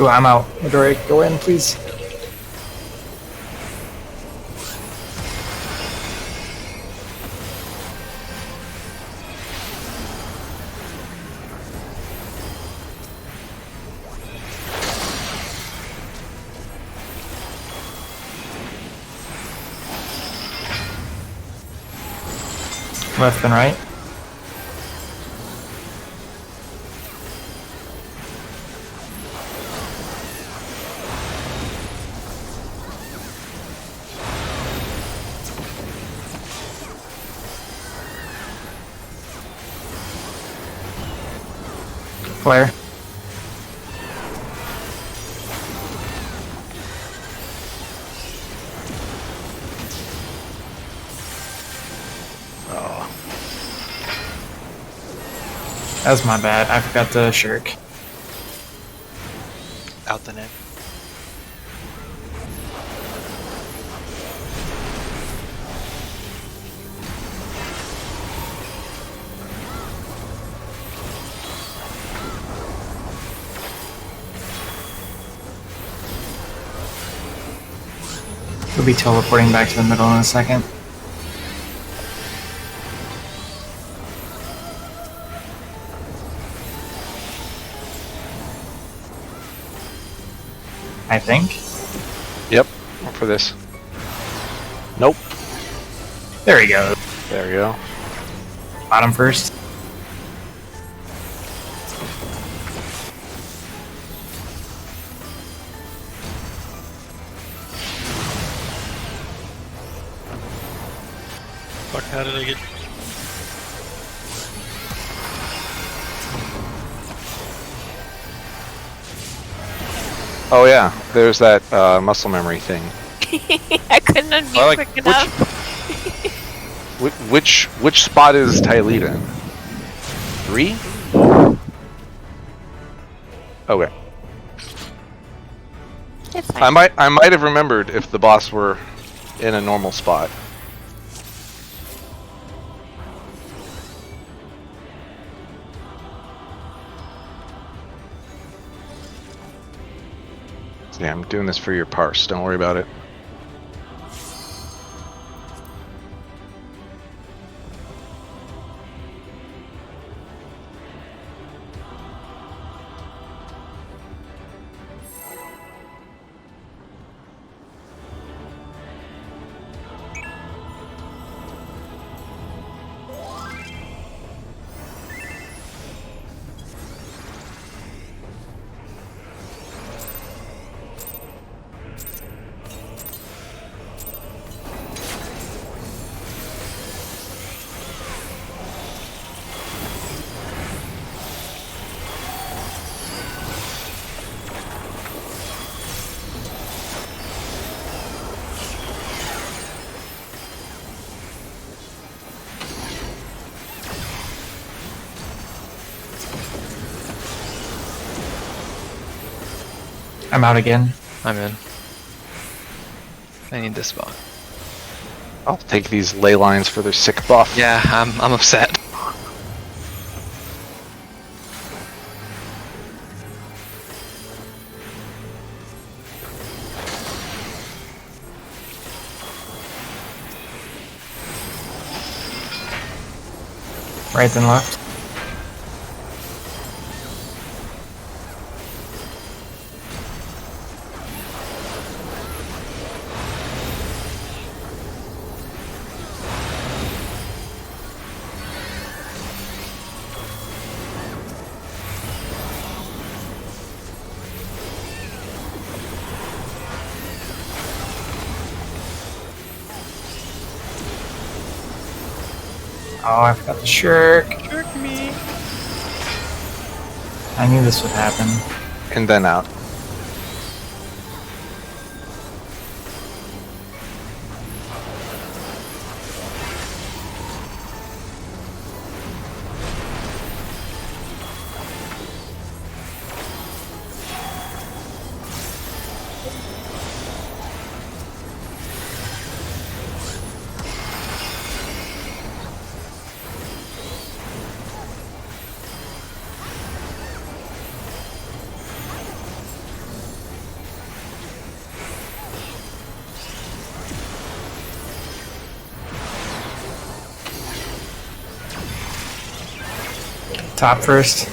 Ooh, I'm out. Midori, go in, please. Left and right. Flare. Oh. That was my bad. I forgot to shirk. Out the net. We'll be teleporting back to the middle in a second. I think. Yep, for this. Nope. There we go. There we go. Bottom first. Fuck, how did I get... Oh yeah, there's that muscle memory thing. I couldn't unmute quick enough. Which spot is Tylita? 3? Okay. It's fine. I might have remembered if the boss were in a normal spot. Yeah, I'm doing this for your parse. Don't worry about it. I'm out again. I'm in. I need this spot. I'll take these ley lines for their sick buff. Yeah, I'm upset. Right then left. Oh, I forgot to shirk. Jerk me. I knew this would happen. And then out. top first.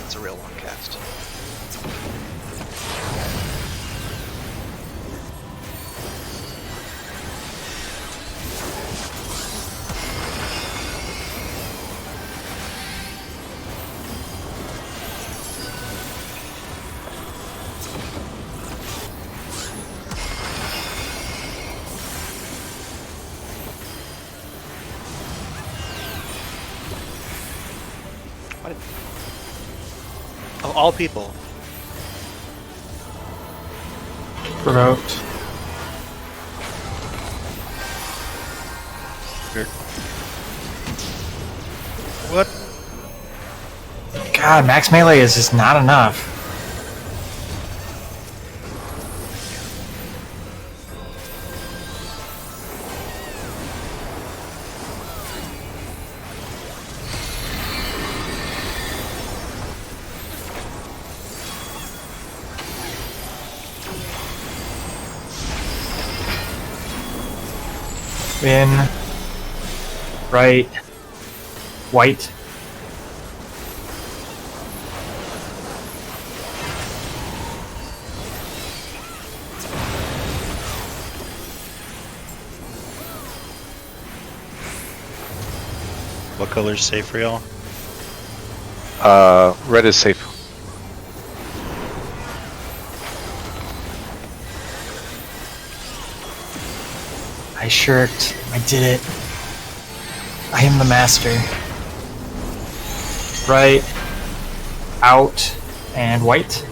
It's a real long cast. What? Of all people. Provoked. What? God, max melee is just not enough. In, right, white. What color's safe for y'all? Red is safe. I shirked. I did it. I am the master. Right, out, and white.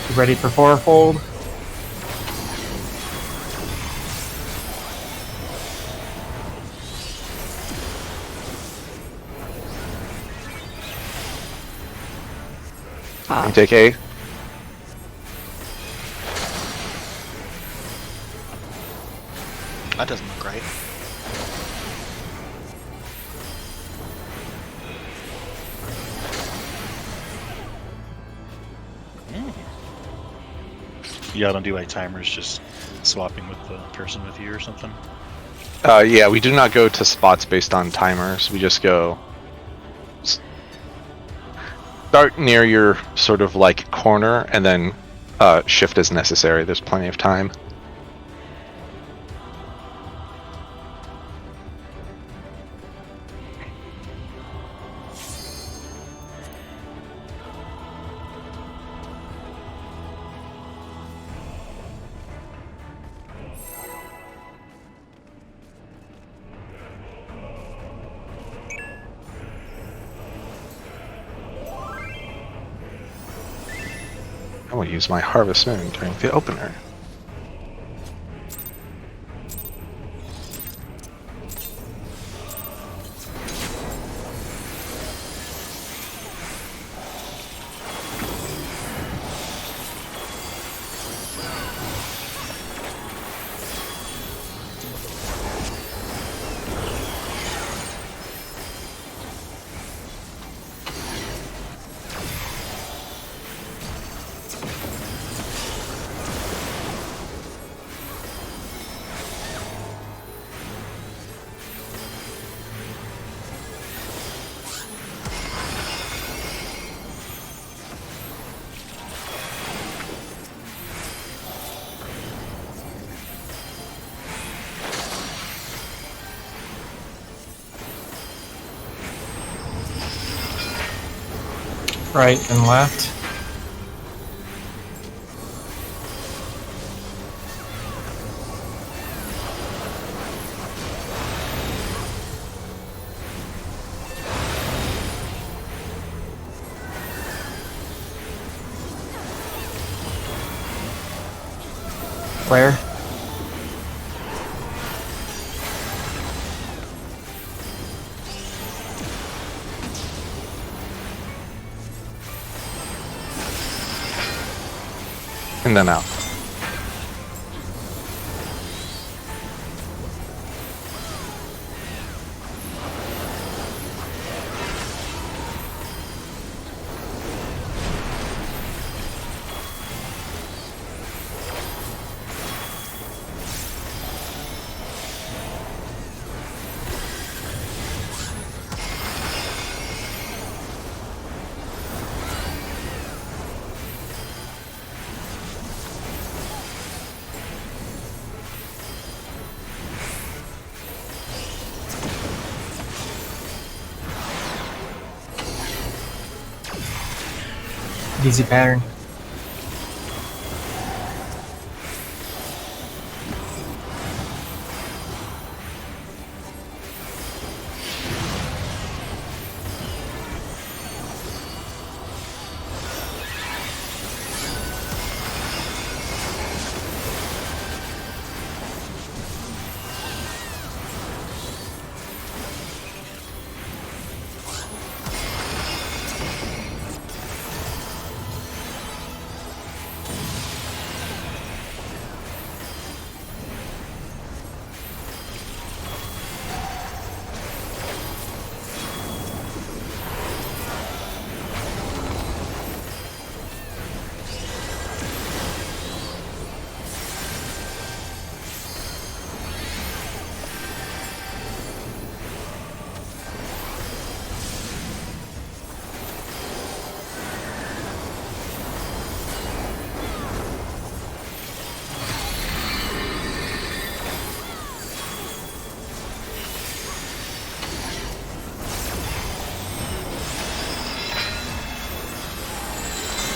You ready for fourfold? You take A. That doesn't look right. Y'all don't do like timers, just swapping with the person with you or something? Yeah, we do not go to spots based on timers. We just go start near your sort of like corner and then shift as necessary. There's plenty of time. I will use my Harvest Moon during the opener. Right and left. Flare. And then out. Easy pattern.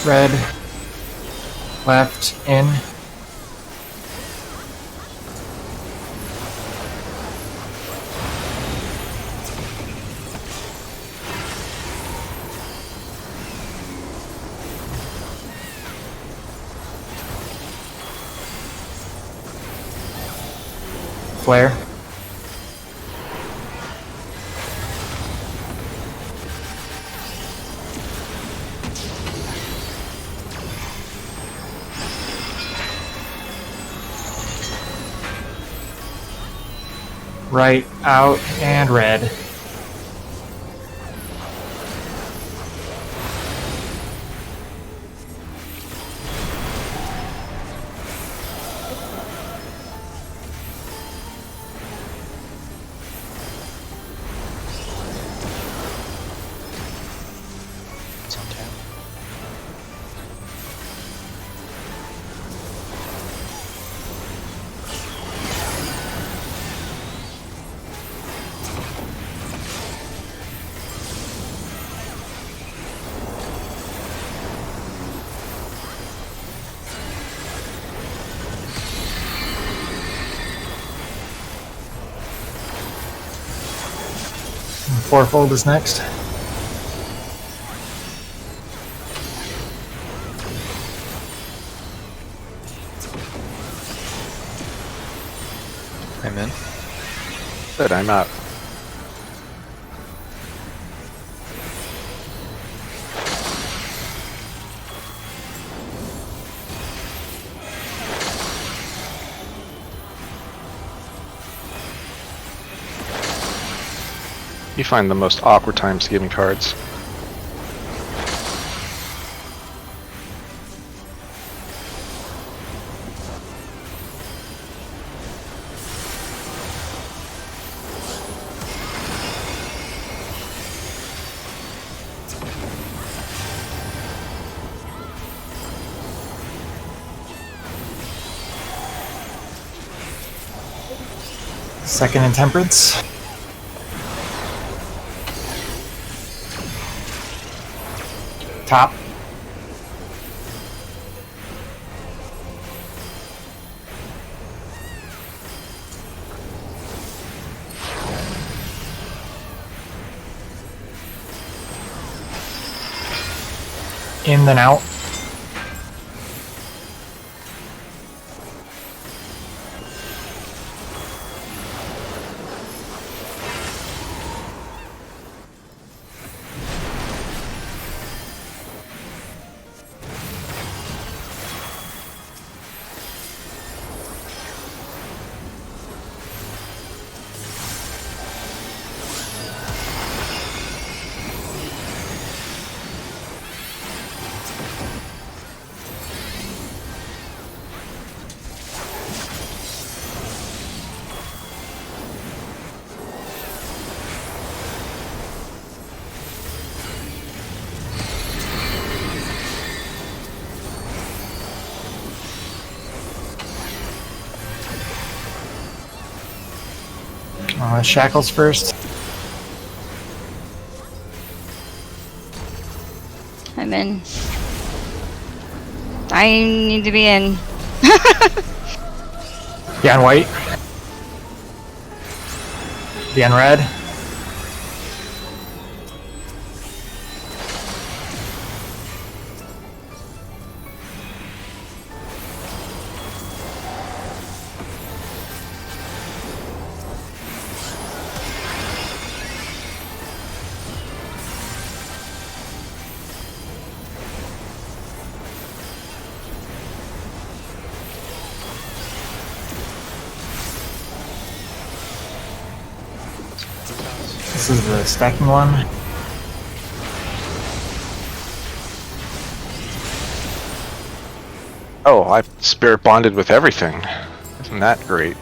Red. Left. In. Flare. Right, out, and red. It's on tap. Fourfold is next. I'm in. Good, I'm out. You find the most awkward times giving cards. Second Intemperance. Top. In then out. Shackles first. I'm in. I need to be in. Be on white. Be on red. This is the stacking one. Oh, I spirit bonded with everything. Isn't that great?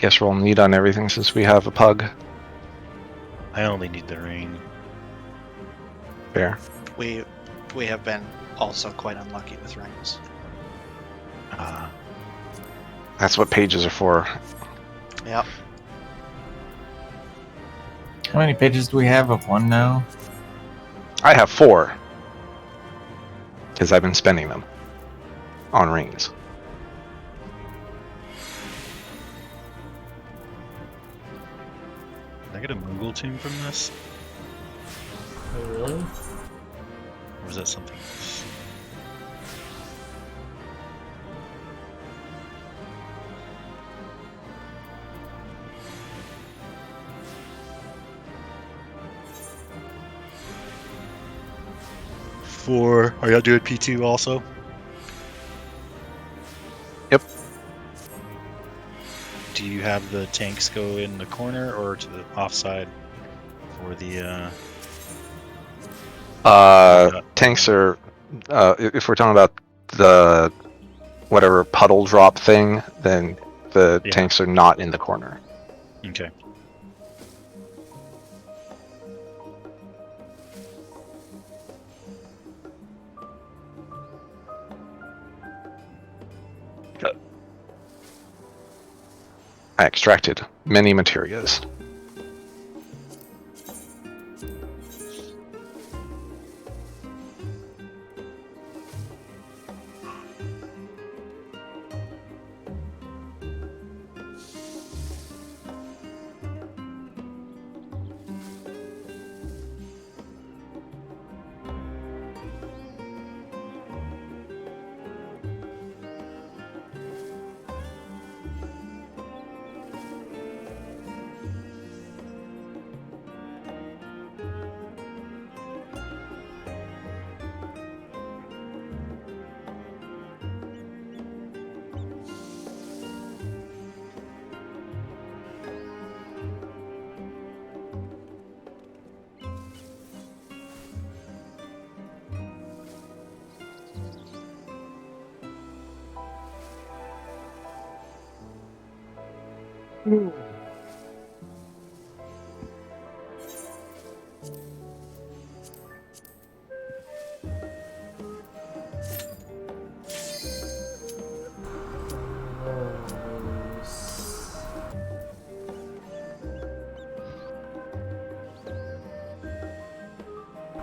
Guess we'll need on everything since we have a pug. I only need the ring. Fair. We have been also quite unlucky with rings. That's what pages are for. Yep. How many pages do we have of one now? I have 4. Because I've been spending them on rings. Did I get a Moogle tomb from this? Oh, really? Or was that something else? Are y'all doing P2 also? Yep. Do you have the tanks go in the corner or to the offside for the Tanks are, if we're talking about the whatever puddle drop thing, then the Yeah. tanks are not in the corner. Okay. I extracted many materials.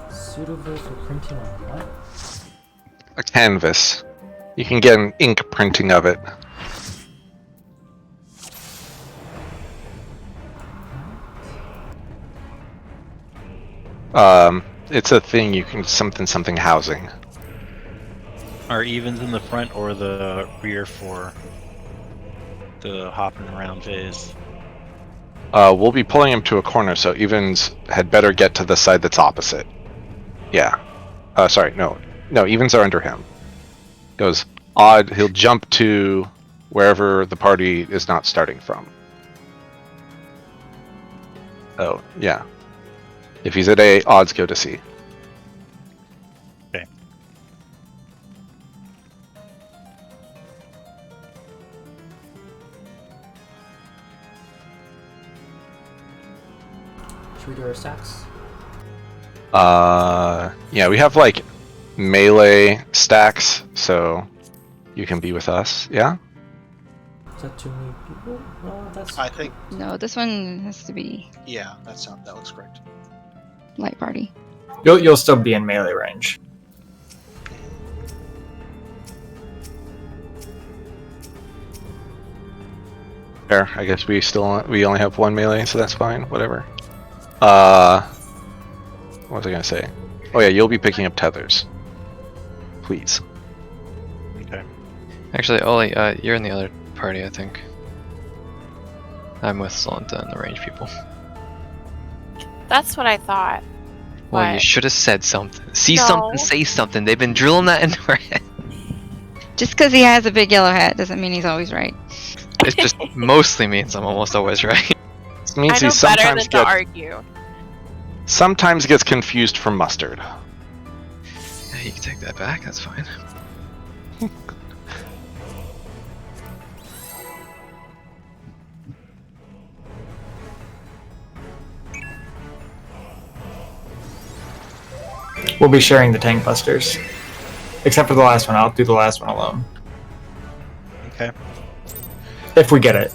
Pseudoverse for printing on what? A canvas. You can get an ink printing of it. It's a thing you can something housing. Are evens in the front or the rear for the hopping around phase? We'll be pulling him to a corner, so evens had better get to the side that's opposite. Yeah. Sorry, no, evens are under him. Goes odd. He'll jump to wherever the party is not starting from. Oh, yeah. If he's at A, odds go to C. Okay. Should we do our stacks? Yeah, we have like melee stacks, so you can be with us. Yeah. Is that too many people? No, that's. I think, No, this one has to be yeah, that looks correct. light party. You'll still be in melee range. Fair. I guess we only have one melee, so that's fine. Whatever. What was I gonna say? Oh yeah, you'll be picking up tethers. Please. Okay. Actually, Ollie, you're in the other party, I think. I'm with Solenta and the range people. That's what I thought. Well, you But- should have said something. See No. something, say something. They've been drilling that into our head. Just because he has a big yellow hat doesn't mean he's always right. It just mostly means I'm almost always right. This means I he know better than sometimes to argue. sometimes gets confused for mustard. Yeah, you can take that back, that's fine. We'll be sharing the tank busters. Except for the last one. I'll do the last one alone. Okay. If we get it.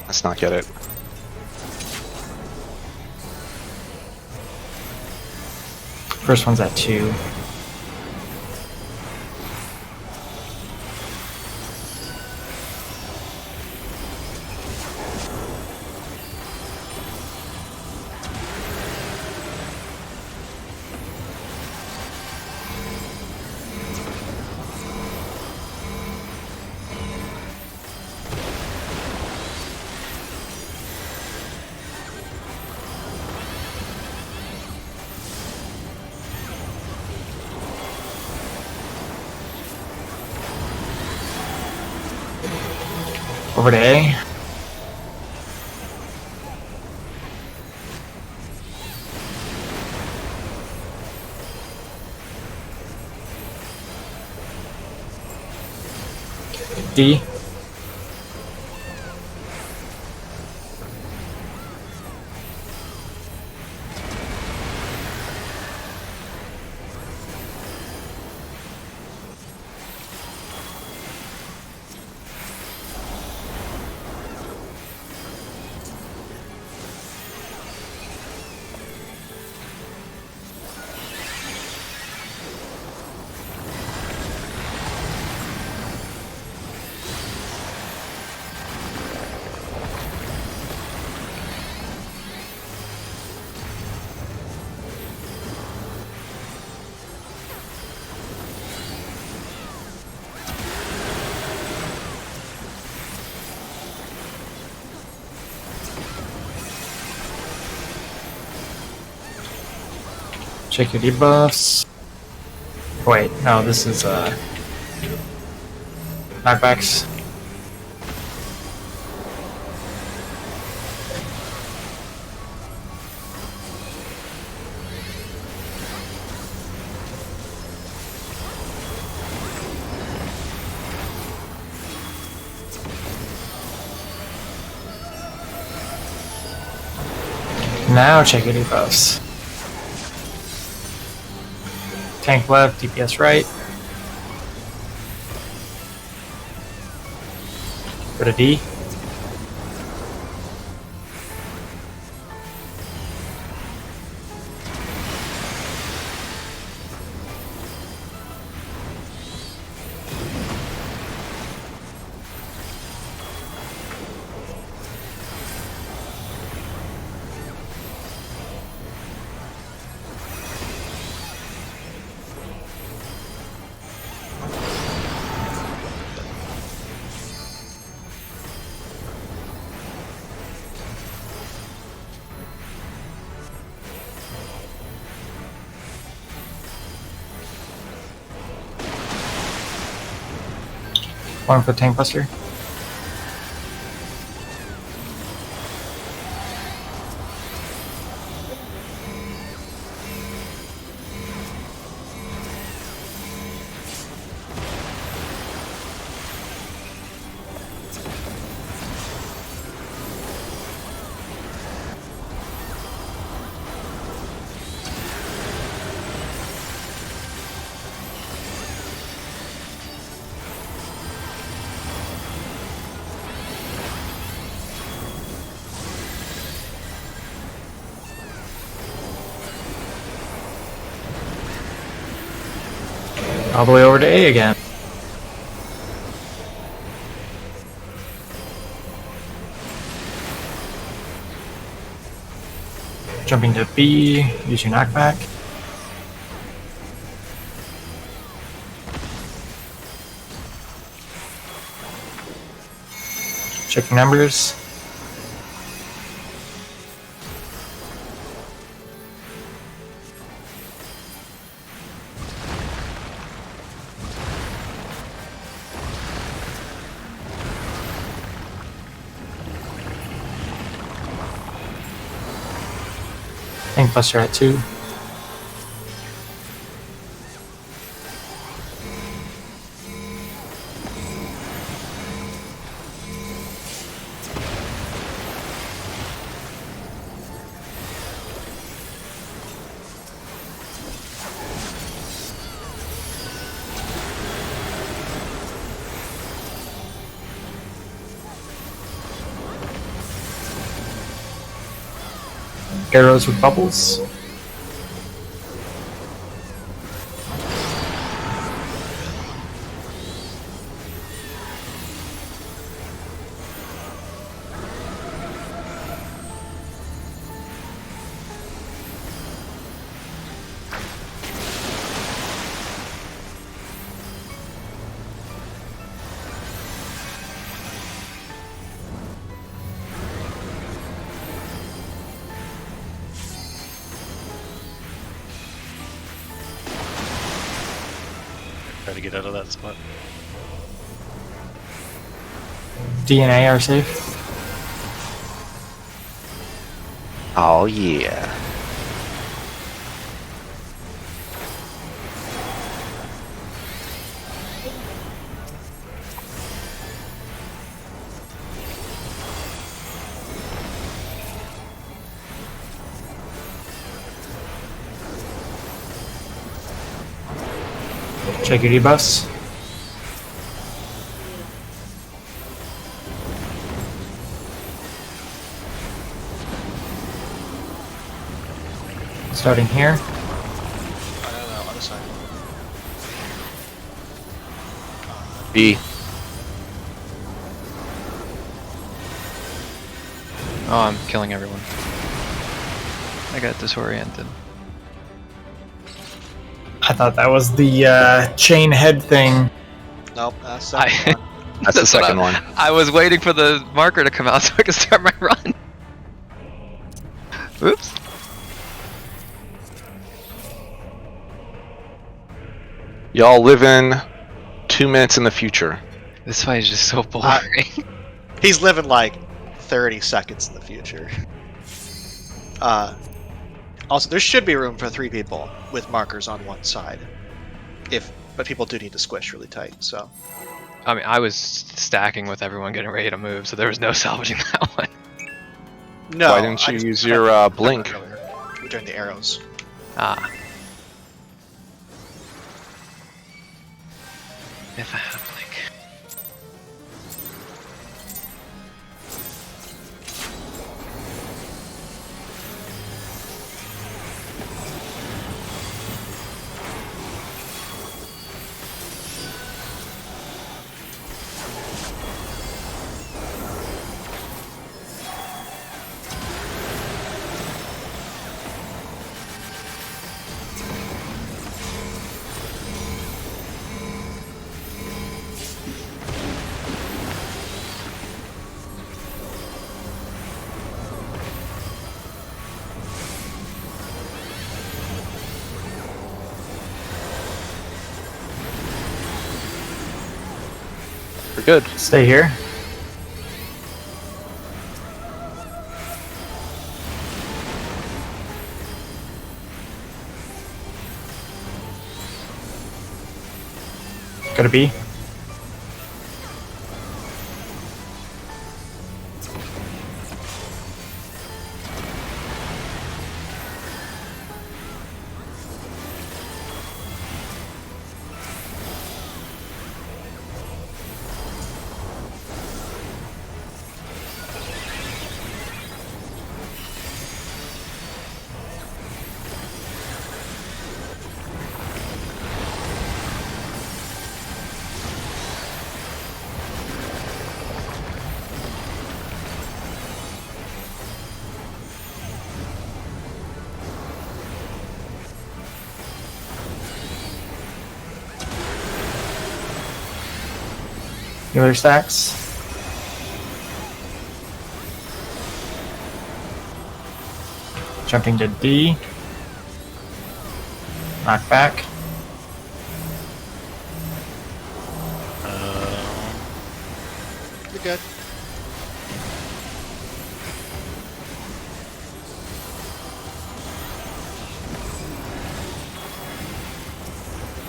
Let's not get it. First one's at 2. Over to A. D. Check your debuffs. Wait, no, this is knockbacks. Now check your debuffs. Tank left, DPS right. Go to D. One for tank buster. All the way over to A again. Jumping to B, use your knockback. Check your numbers. Ink Buster at 2. Arrows with bubbles. Try to get out of that spot. DNA are safe. Oh yeah. Check your debuffs. Starting here. Other side. B. Oh, I'm killing everyone. I got disoriented. I thought that was the chain head thing. Nope, that's the I- second one. That's the what second one. I was waiting for the marker to come out so I could start my run. Oops. Y'all live in 2 minutes in the future. This fight is just so boring. He's living like 30 seconds in the future. Also, there should be room for 3 people with markers on one side. But people do need to squish really tight, so. I mean, I was stacking with everyone getting ready to move, so there was no salvaging that one. No. Why didn't I you just- use your blink? earlier, during the arrows. Ah. If I had a blink. We're good. Stay here. Gotta be. Healer stacks. Jumping to D. Knock back. You're good.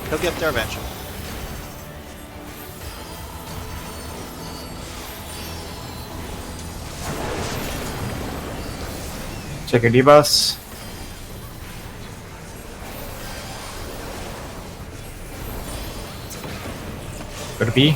He'll get there eventually. Check your debuffs. Go to B.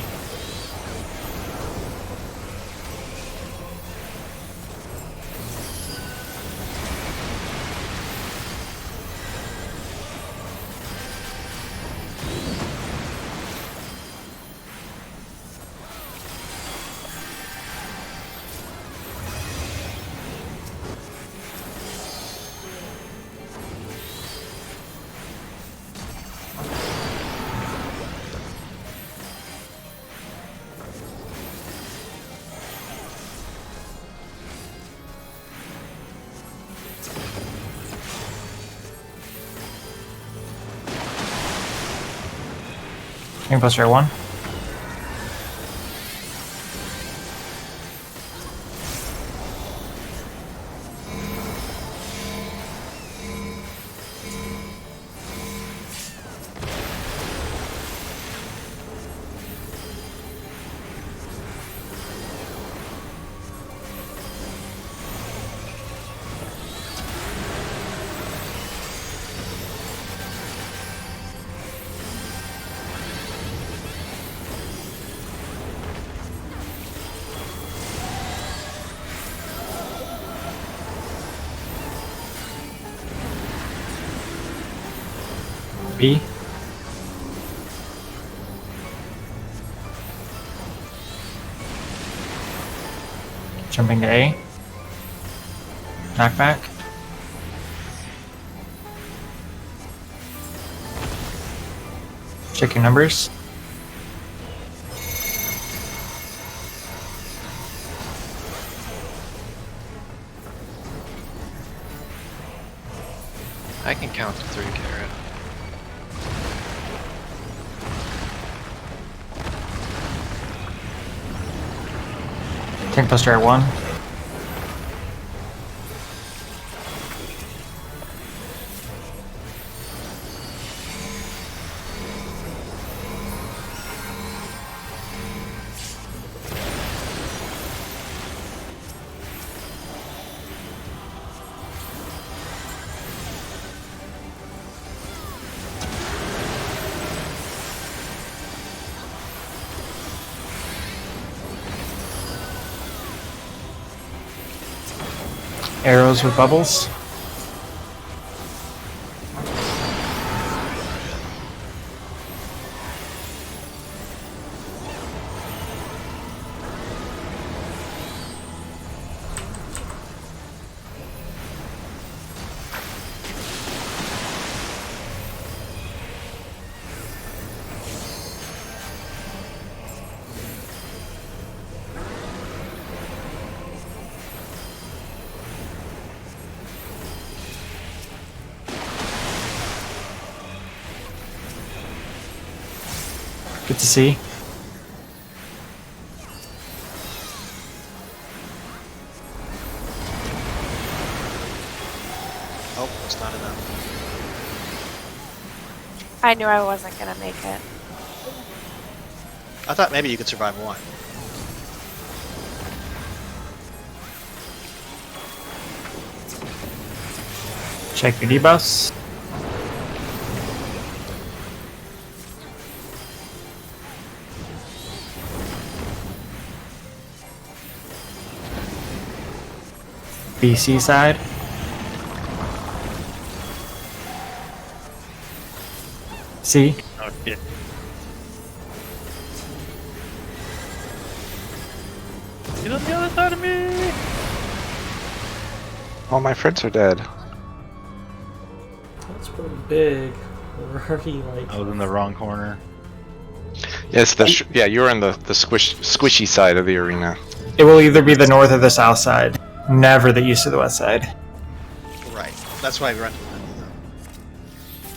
Plus R1. B. Jumping to A. Knockback. Check your numbers. I can count to 3, Carrot. Tank plus R1. Arrows with bubbles. Good to see. Oh, it's not enough. I knew I wasn't gonna make it. I thought maybe you could survive one. Check your debuffs. BC side. C. Oh shit. Get on the other side of me! All my friends are dead. That's pretty big. We're already like. I was in the wrong corner. Yes, yeah, you're in the squishy side of the arena. It will either be the north or the south side. Never the east or the west side. Right. That's why we run to the middle,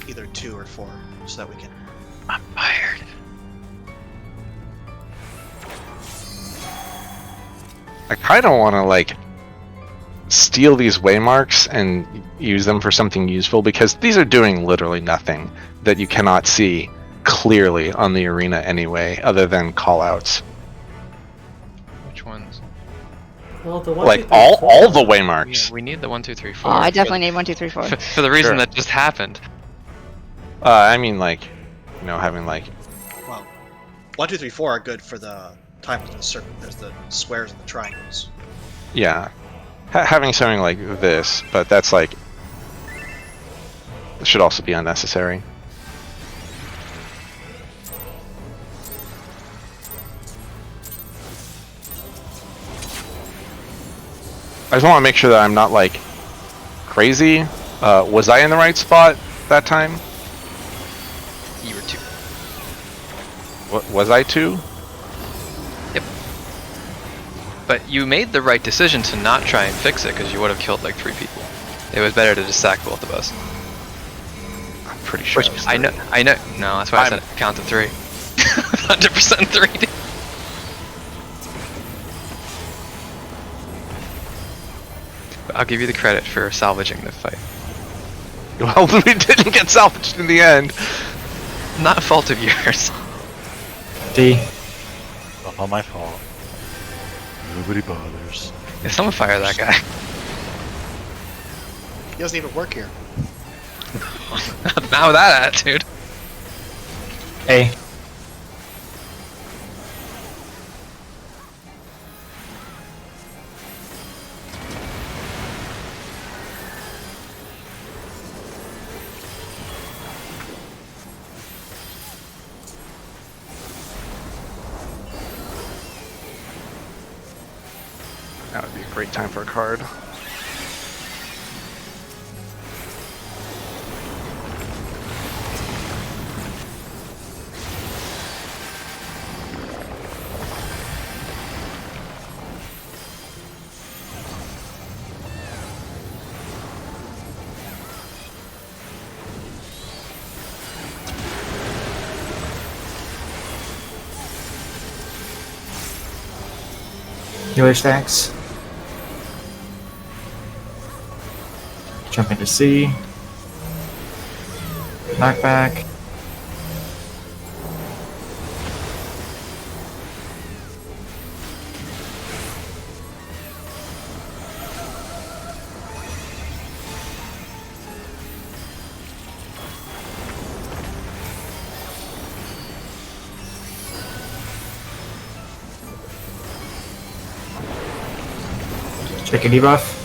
though. Either 2 or 4, so that we can. I'm fired. I kind of want to like steal these waymarks and use them for something useful, because these are doing literally nothing that you cannot see clearly on the arena anyway, other than callouts. Which ones? Well, the one, Like two, three, all four- the waymarks. Yeah, we need the 1, 2, 3, Oh, 4. I definitely need 1, 2, 3, 4. For the reason Sure. that just happened. I mean, like, you know, having like Well, 1, 2, 3, 4 are good for the time of the circle. There's the squares and the triangles. yeah, having something like this, but that's like should also be unnecessary. I just want to make sure that I'm not like crazy. Was I in the right spot that time? You were 2. Was I too? But you made the right decision to not try and fix it, because you would have killed like 3 people. It was better to just sack both of us. I'm pretty sure. Which it was I know. three. I know. No, that's why I said count to 3. 100% 3. Dude. But I'll give you the credit for salvaging the fight. Well, we didn't get salvaged in the end. Not a fault of yours. D. All my fault. Nobody bothers. If someone fire that guy. He doesn't even work here. Not with that attitude. A. That would be a great time for a card. Healer stacks. Jump into C. Knockback. Check a debuff.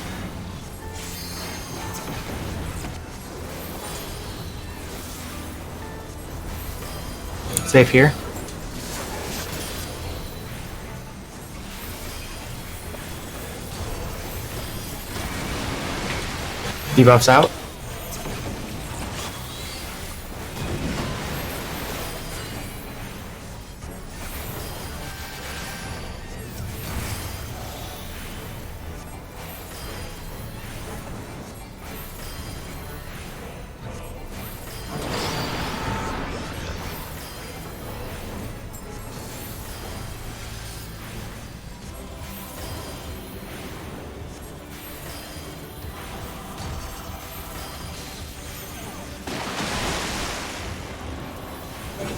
Safe here. Debuffs out.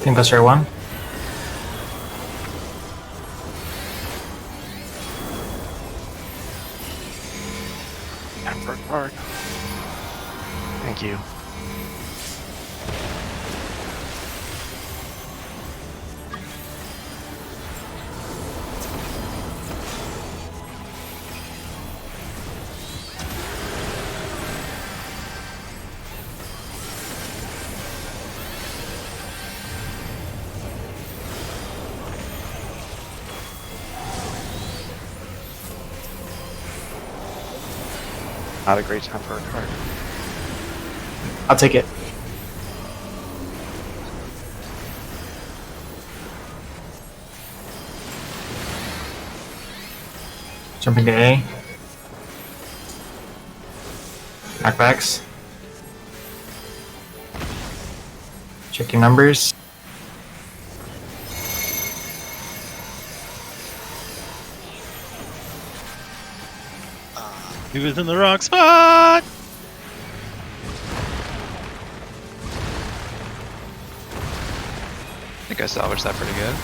Think that's our one. Time for a card. Thank you. Not a great time for a card. I'll take it. Jumping to A. Knockbacks. Check your numbers. He was in the wrong spot! I think I salvaged that pretty good.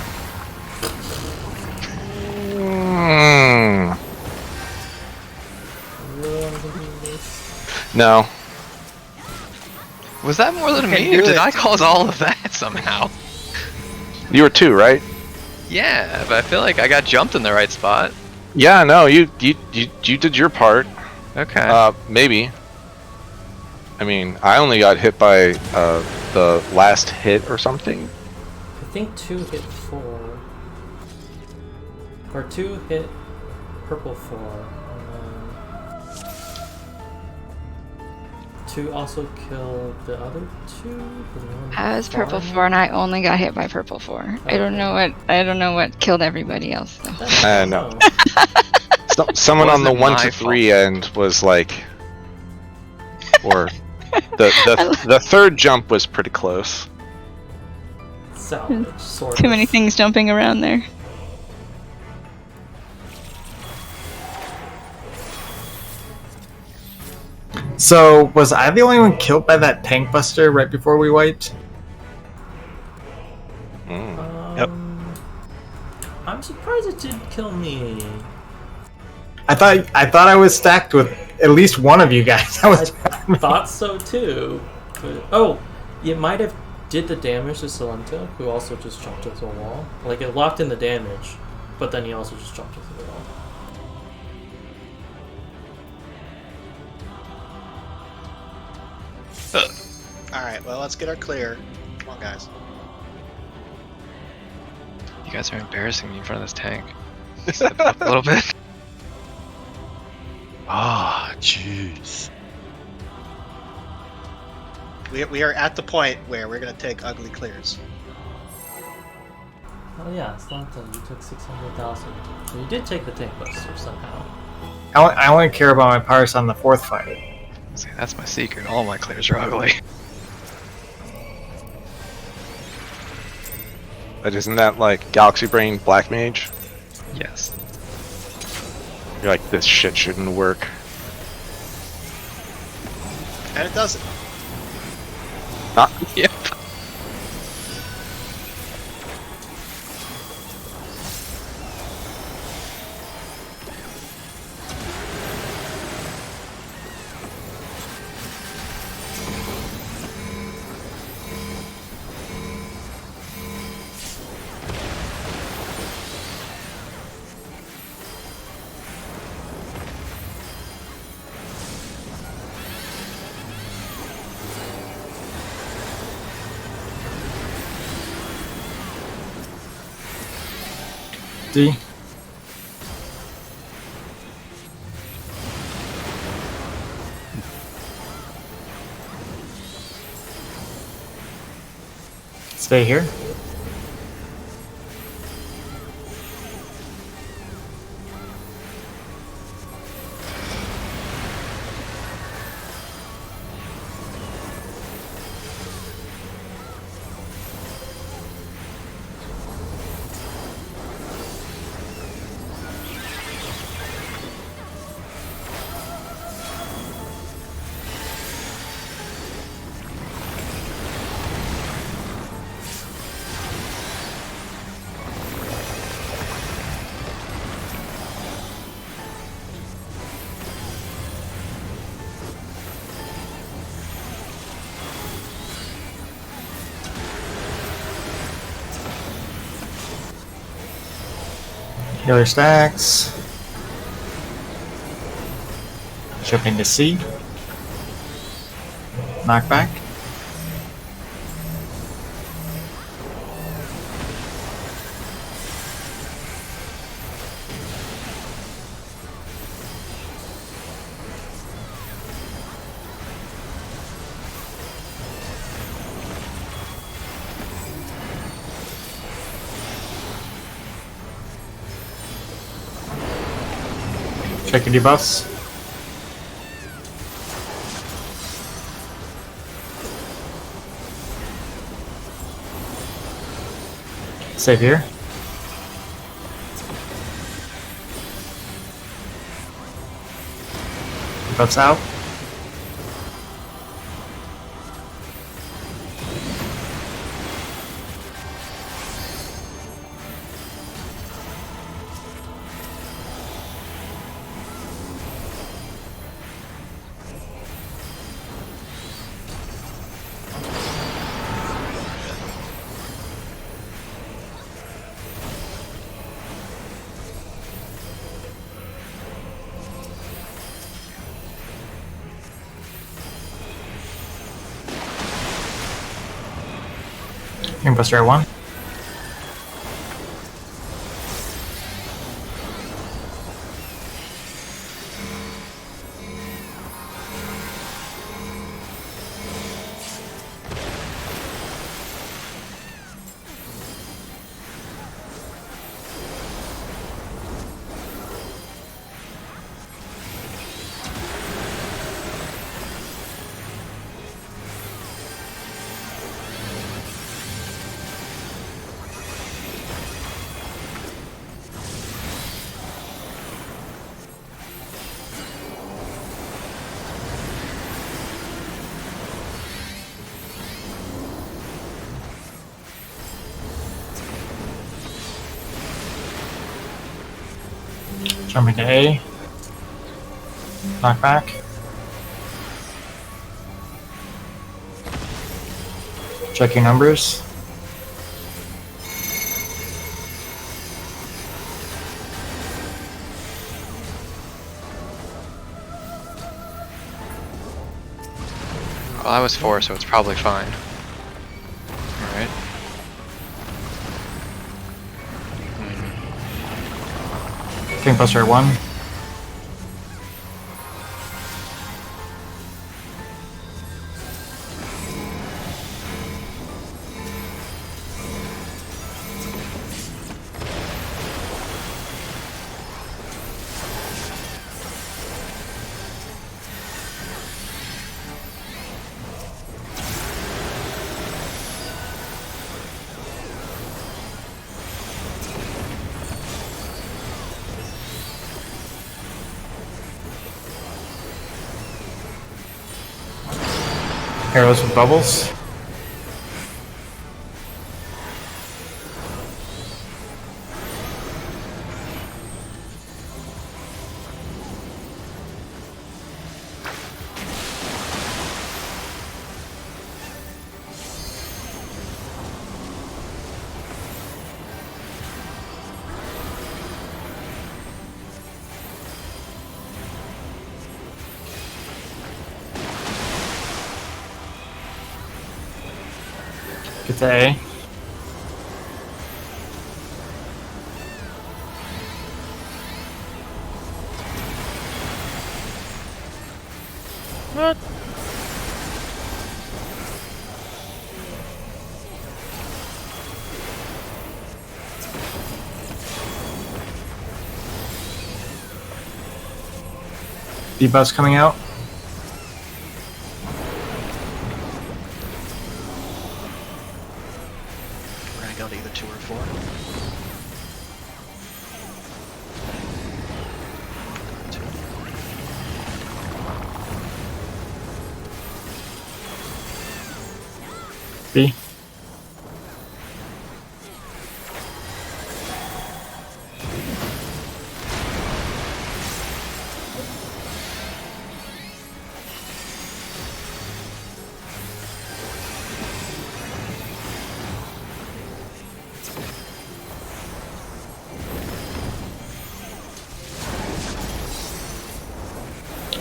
No. Was that more than Okay, me, or do did it. I cause all of that somehow? You were 2, right? Yeah, but I feel like I got jumped in the right spot. Yeah, no, you did your part. Okay. Maybe. I mean, I only got hit by the last hit or something. I think 2 hit 4. Or 2 hit purple 4. And then 2 also killed the other 2. I was purple 4 and I only got hit by purple 4. I don't know what killed everybody else though. No. Someone on the Wasn't 1 my to 3 end was like, or the third jump was pretty close. Salvage, sort Too of. many things jumping around there. So, was I the only one killed by that tank buster right before we wiped? Yep. I'm surprised it didn't kill me. I thought I was stacked with at least one of you guys. I was I thought so too. But, it might have did the damage to Salenta, who also just jumped into the wall. Like, it locked in the damage, but then he also just jumped into the wall. Alright, well, let's get our clear. Come on, guys. You guys are embarrassing me in front of this tank. Step up a little bit. Ah, jeez. We are at the point where we're going to take ugly clears. Oh yeah, Salenta, you took 600,000. So you did take the tank buster somehow. I only care about my powers on the 4th fight. See, that's my secret. All my clears are ugly. But isn't that like Galaxy Brain Black Mage? Yes. You're like, this shit shouldn't work. And it doesn't. Not. Yep. D. Stay here. Healer stacks. Jump into C. Knockback. Check your debuffs. Save here. Debuffs out. Buster at 1. Jumping to A. Knockback. Check your numbers. Well, I was 4, so it's probably fine. Alright. Buster at 1. Arrows with bubbles. Get to A. What? Debuffs coming out. We're gonna go to either 2 or 4. B.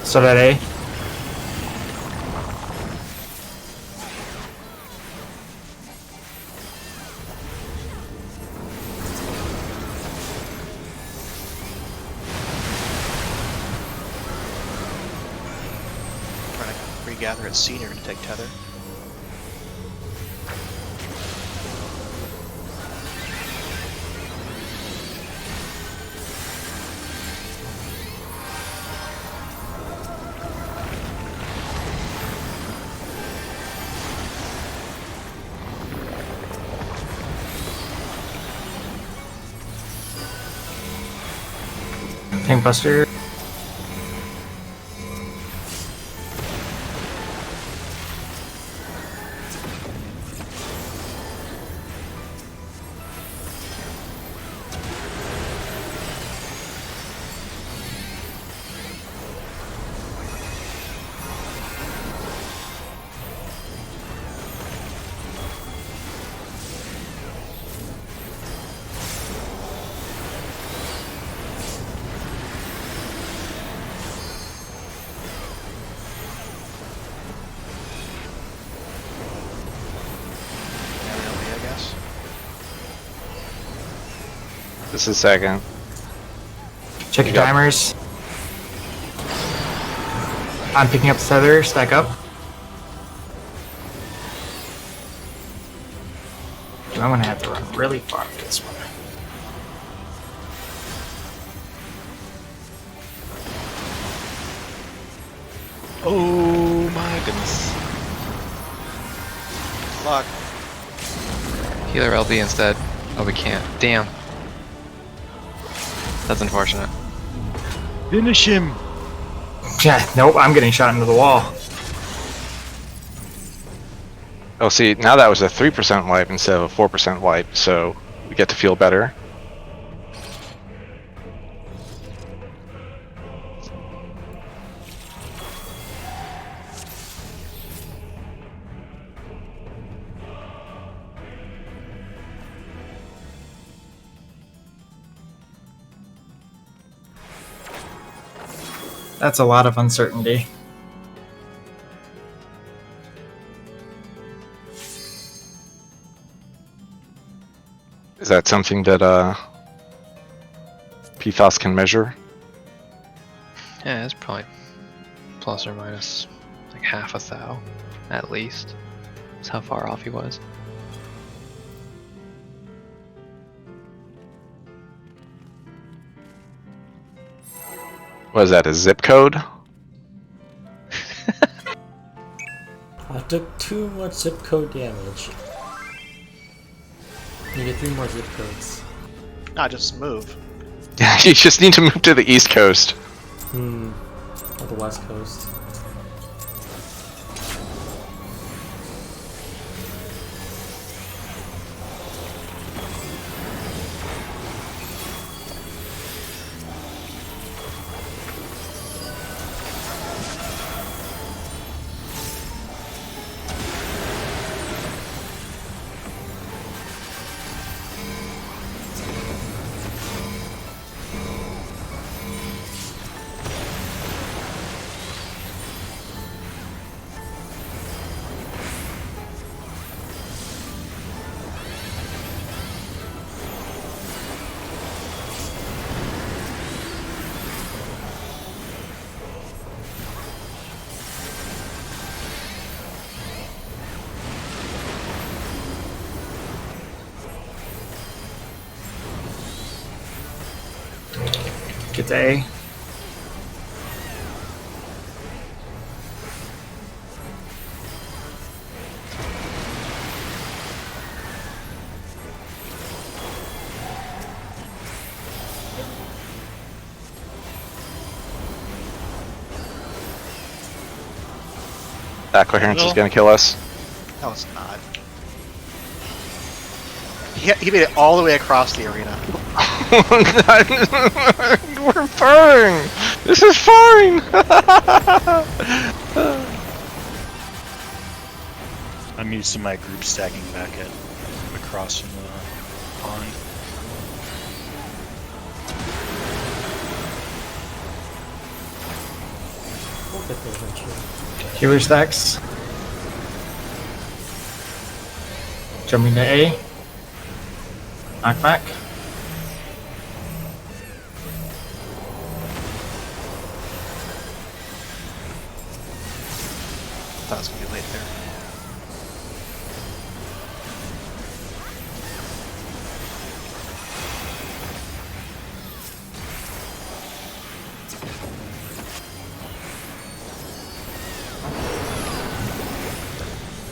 Start at A. Trying to regather at senior to take tether. Tank Buster. I guess. This is second. Check your Yep. timers. I'm picking up the feather. Stack up. I'm gonna have to run really far for this one. Oh my goodness. Luck. Healer LB instead. Oh, we can't. Damn. That's unfortunate. Finish him! Yeah, nope, I'm getting shot into the wall. Oh, see, now that was a 3% wipe instead of a 4% wipe, so we get to feel better. That's a lot of uncertainty. Is that something that PFAS can measure? Yeah, it's probably plus or minus like half a thou, at least. That's how far off he was. What is that, a zip code? I took too much zip code damage. You get 3 more zip codes. Not just move. You just need to move to the East Coast. Or the West Coast. Get to A. That coherence is gonna kill us. No, it's not. He made it all the way across the arena. We're fine! This is fine! I'm used to my group stacking back at across from the pond. We'll get there eventually. Healer stacks. Jumping to A. Knockback. Thought it was gonna be late there.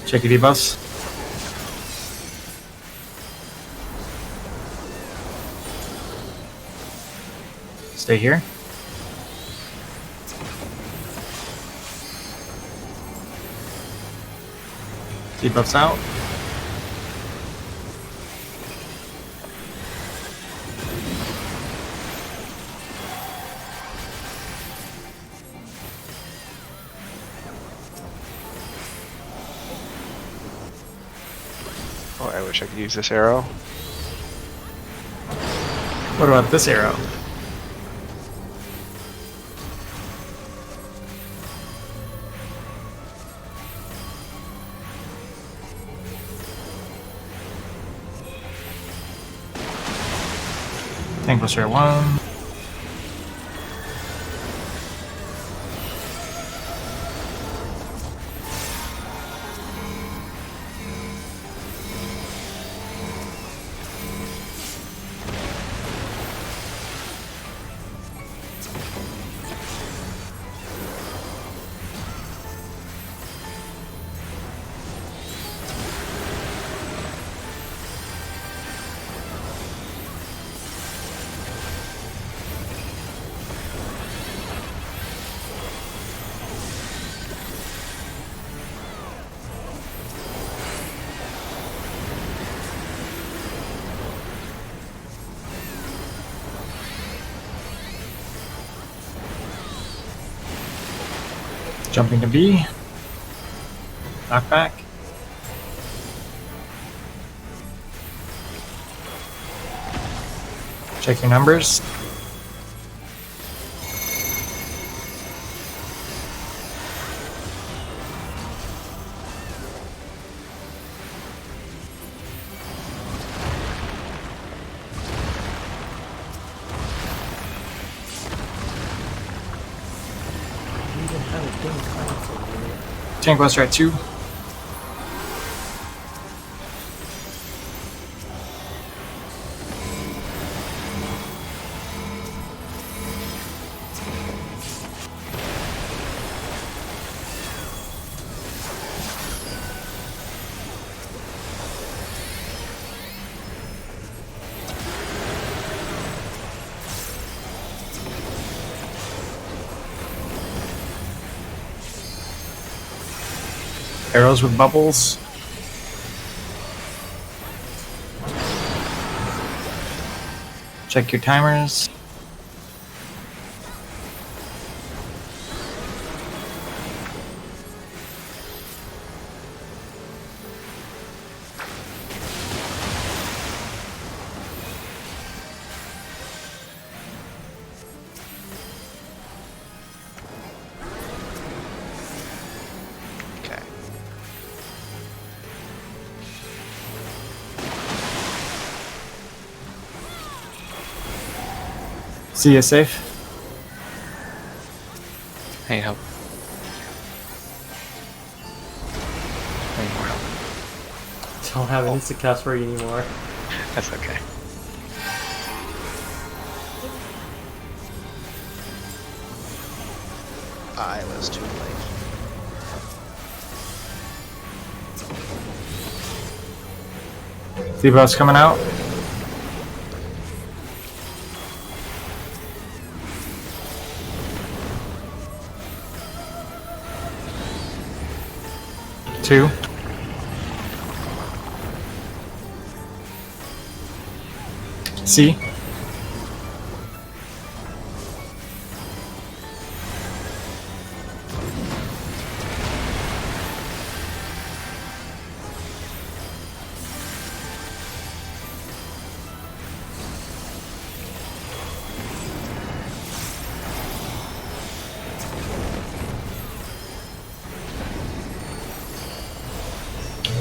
Check your debuffs. Stay here. Debuffs out. Oh, I wish I could use this arrow. What about this arrow? Tank Buster 1. Jumping to B. Knockback. Check your numbers. Tank Buster at 2. Arrows with bubbles. Check your timers. Okay. See you safe. Hey, help. I need more help. Don't have an instant cast for you anymore. That's okay. I was too late. Debuffs coming out. Two. C.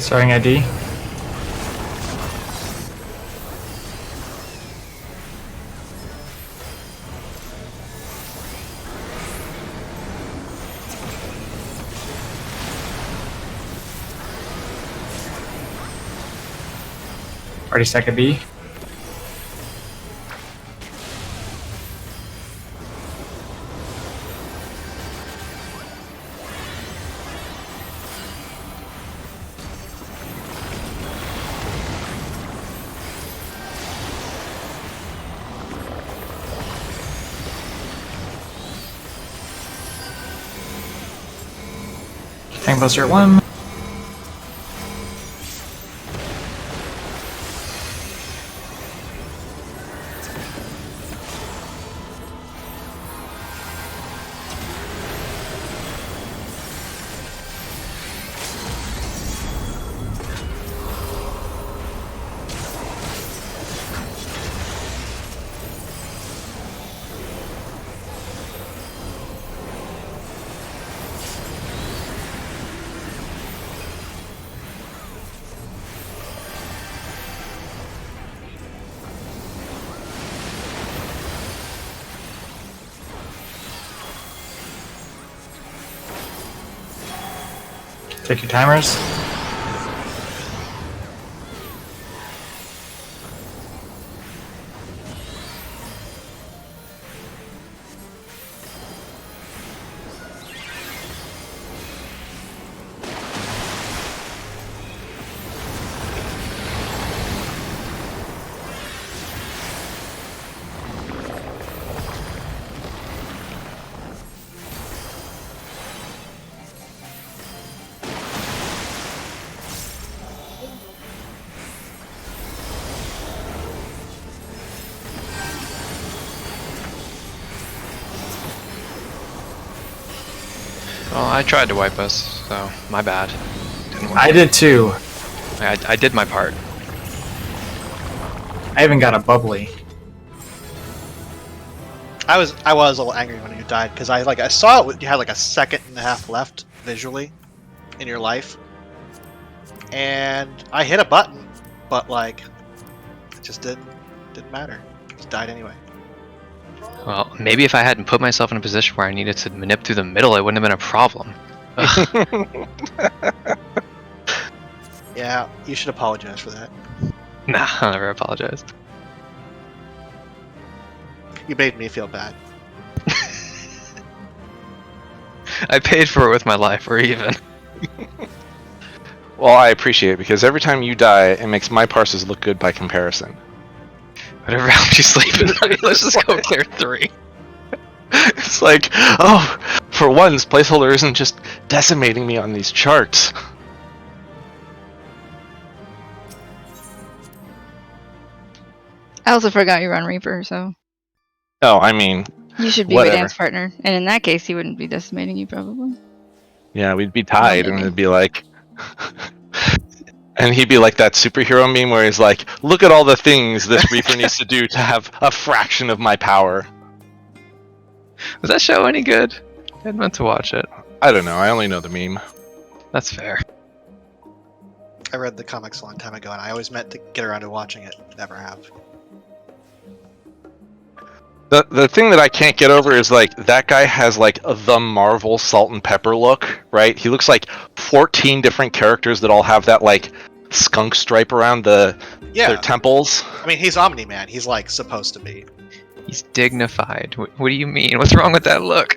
Starting ID. Already second B. Tank Buster at 1. Take your timers. Well, I tried to wipe us, so my bad. Didn't work. I did too. I did my part. I even got a bubbly. I was a little angry when you died because I saw it. You had like a second and a half left visually in your life, and I hit a button, but like it just didn't matter. Just died anyway. Well, maybe if I hadn't put myself in a position where I needed to manip through the middle, it wouldn't have been a problem. Yeah, you should apologize for that. Nah, I'll never apologize. You made me feel bad. I paid for it with my life, we're even. Well, I appreciate it because every time you die, it makes my parses look good by comparison. Whatever helps you sleep at night, let's just go clear 3. It's like, oh, for once, placeholder isn't just decimating me on these charts. I also forgot you run Reaper, so Oh, I mean, you should be whatever. my dance partner. And in that case, he wouldn't be decimating you, probably. Yeah, we'd be tied, and maybe. it'd be like, and he'd be like that superhero meme where he's like, "Look at all the things this Reaper needs to do to have a fraction of my power." Was that show any good? I meant to watch it. I don't know. I only know the meme. That's fair. I read the comics a long time ago, and I always meant to get around to watching it. Never have. The thing that I can't get over is like that guy has like the Marvel salt and pepper look, right? He looks like 14 different characters that all have that like skunk stripe around their temples. I mean, he's Omni-Man. He's like supposed to be. He's dignified. What do you mean? What's wrong with that look?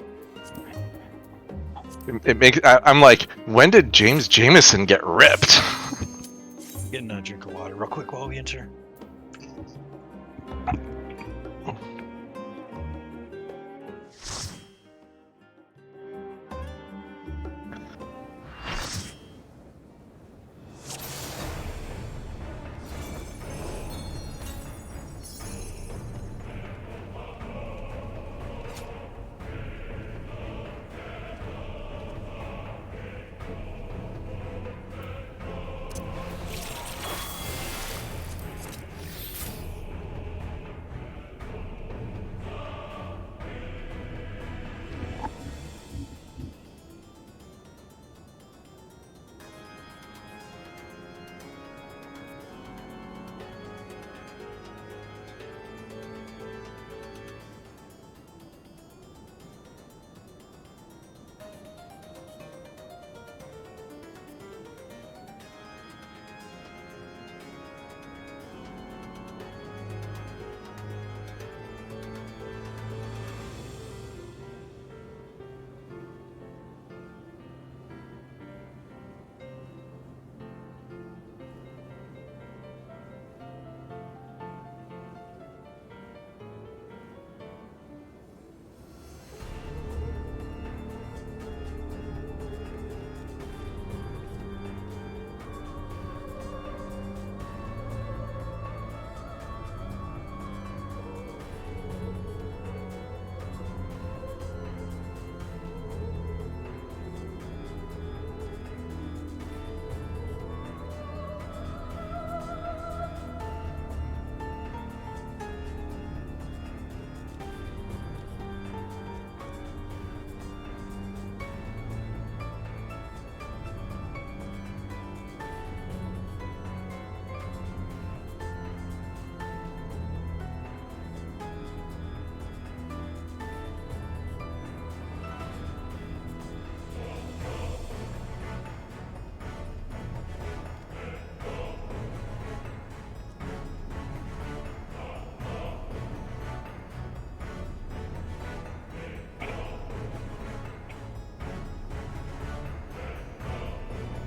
It makes I'm like, when did James Jameson get ripped? Getting a drink of water real quick while we enter.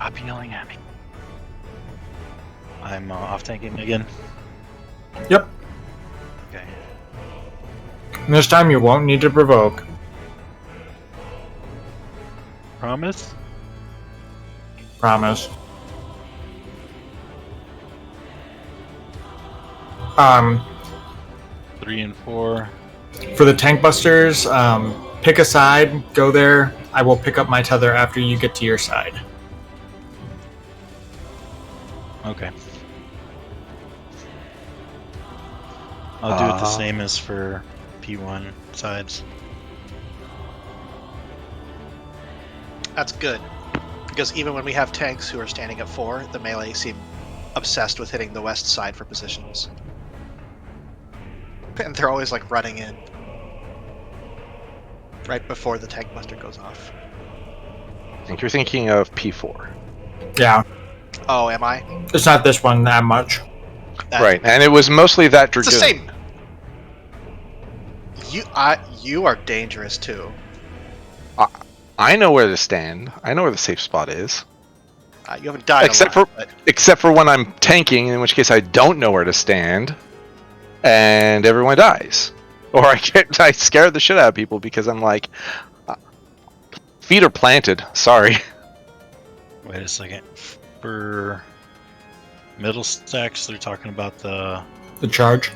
Stop yelling at me. I'm off tanking again. Yep. Okay. And this time you won't need to provoke. Promise? Promise. Three and four. For the tank busters, pick a side, go there. I will pick up my tether after you get to your side. Okay. I'll do it the same as for P1 sides. That's good. Because even when we have tanks who are standing at 4, the melee seem obsessed with hitting the west side for positions. And they're always like running in. Right before the tank buster goes off. I think you're thinking of P4. Yeah, Oh, am I? it's not this one that much. Right, and it was mostly that It's Dragoon. the same. You are dangerous too. I know where to stand. I know where the safe spot is. You haven't died Except a lot, but Except for when I'm tanking, in which case I don't know where to stand, and everyone dies. Or I scare the shit out of people because I'm like, feet are planted. Sorry. Wait a second. For middle stacks, they're talking about the. The charge.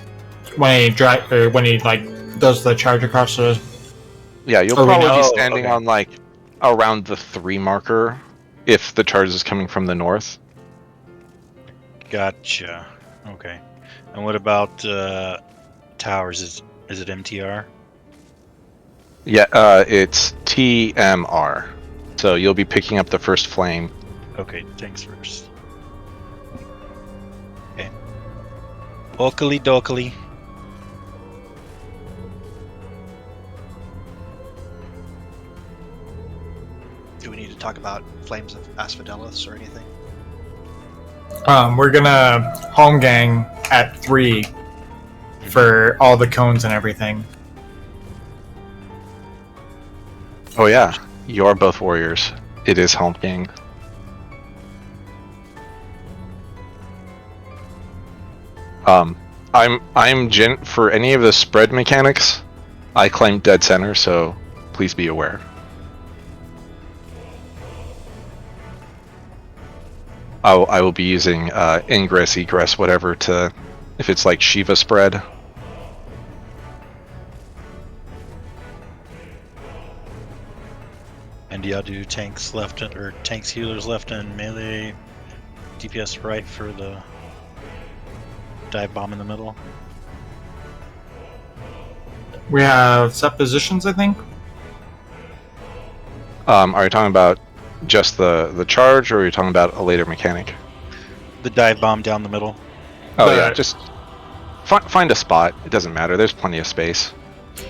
When he like does the charge across the. Yeah, you'll Oh, probably be no. standing Okay. on like around the 3 marker if the charge is coming from the north. Gotcha. Okay. And what about towers? Is it MTR? Yeah, it's TMR. So you'll be picking up the first flame. Okay, tanks first. Okay. Okily dokily. do we need to talk about Flames of Asphodelos or anything? We're gonna home gang at 3 for all the cones and everything. Oh yeah, you're both warriors. It is home gang. For any of the spread mechanics, I claim dead center, so please be aware. I will be using ingress, egress, whatever to, if it's like Shiva spread. And yeah, do tanks left or tanks healers left and melee, DPS right for the dive bomb in the middle. We have set positions, I think. Are you talking about just the charge, or are you talking about a later mechanic? The dive bomb down the middle. Oh But- yeah, just find a spot. It doesn't matter. There's plenty of space.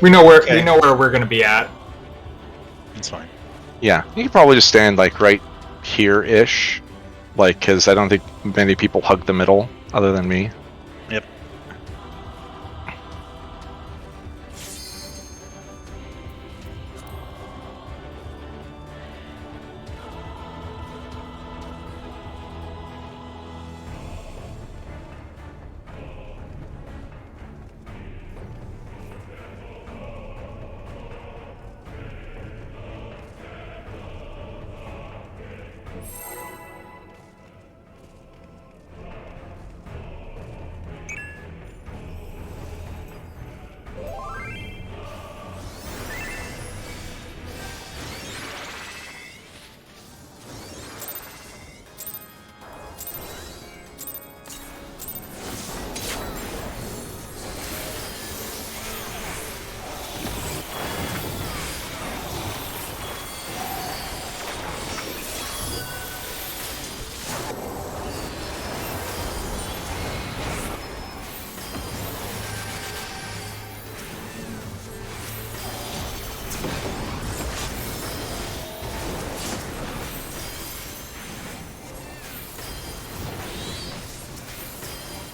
We know where Okay. we're gonna be at. It's fine. Yeah, you could probably just stand like right here-ish, like because I don't think many people hug the middle other than me. Yep.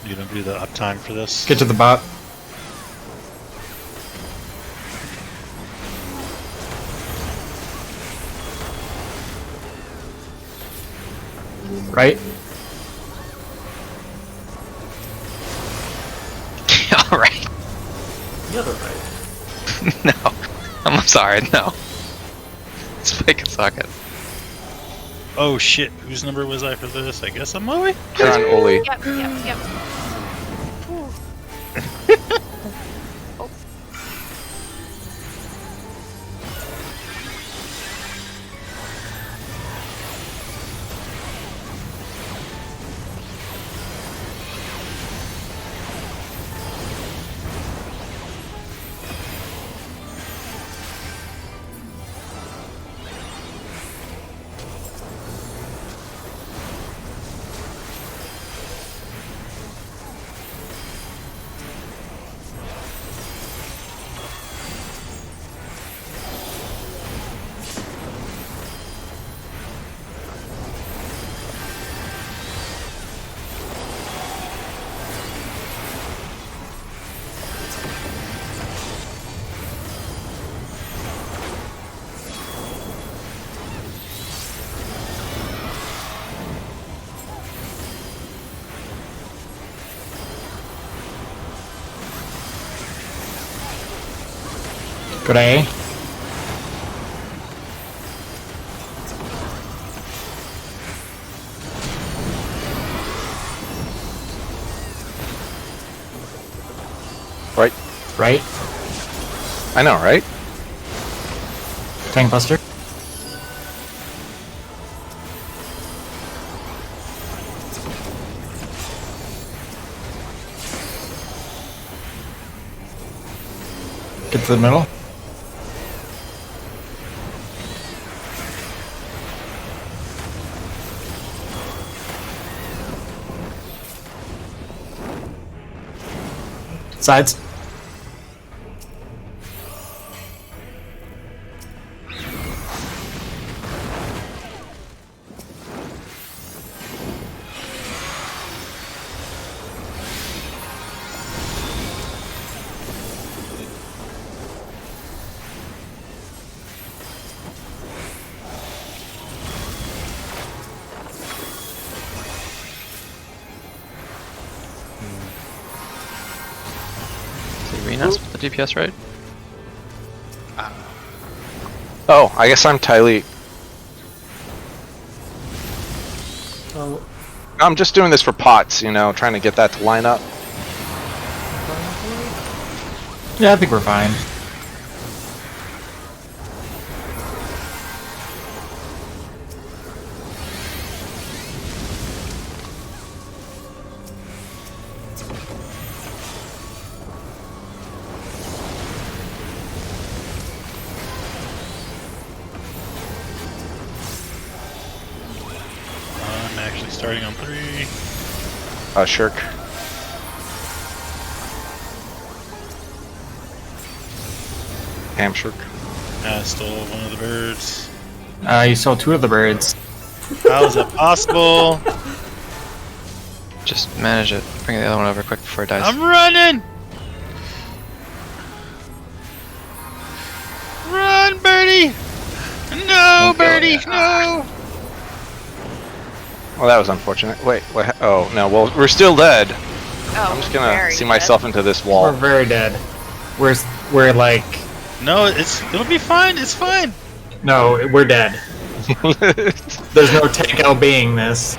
You gonna do the uptime for this? Get to the bot. right? All right. The other right. No. I'm sorry, no. Let's pick a socket. Oh shit, whose number was I for this? I guess I'm Moe? You're on Oli. Yep. Good A. Right. Right. I know, right? Tank Buster. Get to the middle. Sides. So Renas with the DPS, right? Oh, I guess I'm Tylee. Oh, I'm just doing this for pots, you know, trying to get that to line up. Yeah, I think we're fine. I'm actually starting on 3. Shirk. Ham Shirk. I stole one of the birds. You stole 2 of the birds. How is that possible? Just manage it. Bring the other one over quick before it dies. I'm running! Run, birdie! No, Don't kill birdie, it. no! Well, that was unfortunate. Wait, what? Oh, no, well, we're still dead. Oh, I'm just gonna very see good. myself into this We're wall. very dead. We're like, No, it'll be fine, it's fine. no, we're dead. There's no tank L being this.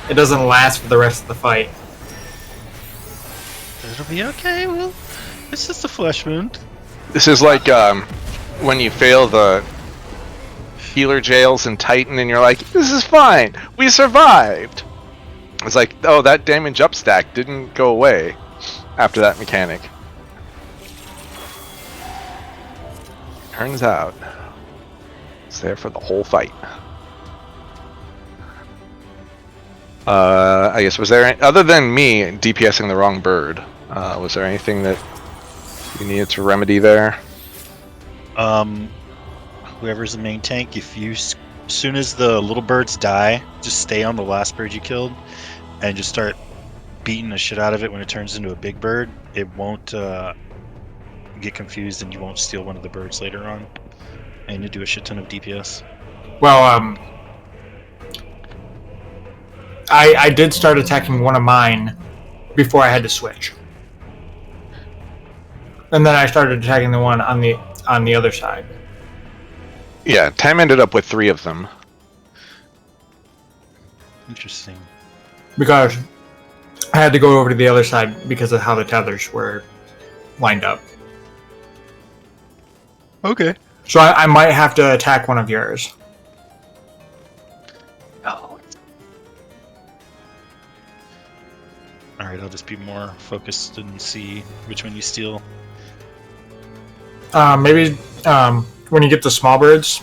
It doesn't last for the rest of the fight. It'll be okay, well, it's just a flesh wound. This is like when you fail the healer jails in Titan and you're like, this is fine, we survived. It's like, oh, that damage up stack didn't go away after that mechanic. Turns out, it's there for the whole fight. I guess, was there, other than me DPSing the wrong bird, was there anything that you needed to remedy there? Whoever's the main tank, if you, as soon as the little birds die, just stay on the last bird you killed, and just start beating the shit out of it when it turns into a big bird. It won't get confused, and you won't steal one of the birds later on. And you do a shit ton of DPS. Well, I did start attacking one of mine before I had to switch, and then I started attacking the one on the other side. Yeah, Tam ended up with 3 of them. Interesting. Because I had to go over to the other side because of how the tethers were lined up. Okay. So I might have to attack one of yours. Oh. All right, I'll just be more focused and see which one you steal. Maybe when you get the small birds,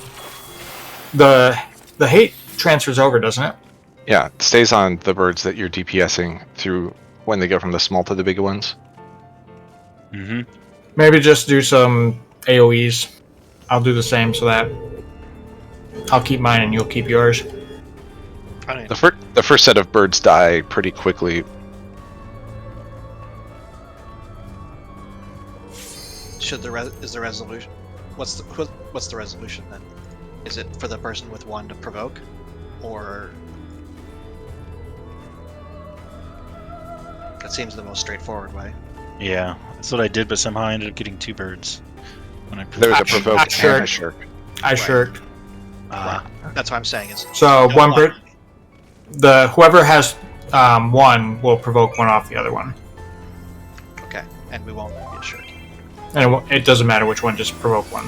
the hate transfers over, doesn't it? Yeah, it stays on the birds that you're DPSing through when they go from the small to the big ones. Mm-hmm. Maybe just do some AoEs. I'll do the same so that I'll keep mine and you'll keep yours. I mean, The first set of birds die pretty quickly. is the resolution? What's the resolution then? Is it for the person with 1 to provoke, or that seems the most straightforward way? Yeah, that's what I did, but somehow I ended up getting 2 birds. When I There's a provoke I and shirked. a shirk. I shirked. That's what I'm saying. Is So no one bird, whoever has 1 will provoke 1 off the other one, Okay, and we won't be assured. and it doesn't matter which one. Just provoke 1.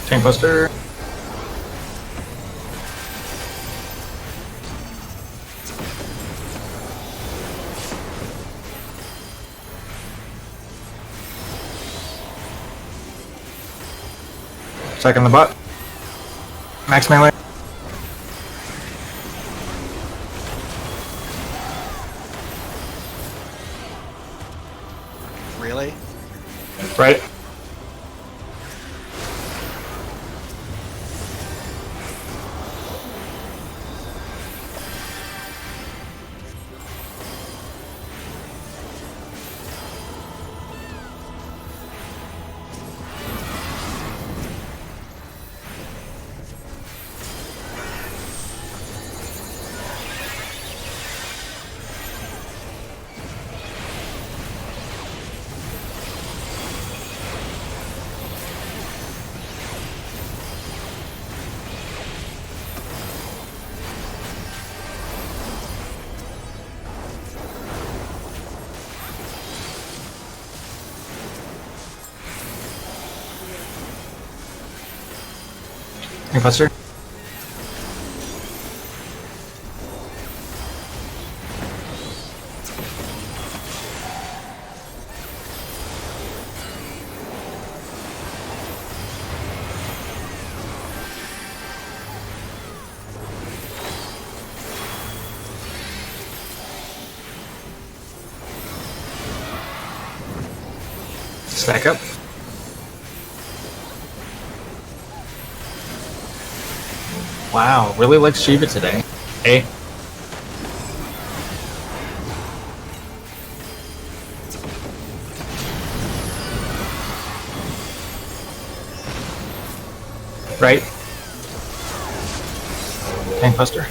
Tank Buster. Second the butt. Max melee. Really? Right. Tank Buster. Stack up. Wow, really likes Shiva today. Hey. Right. Tank Buster.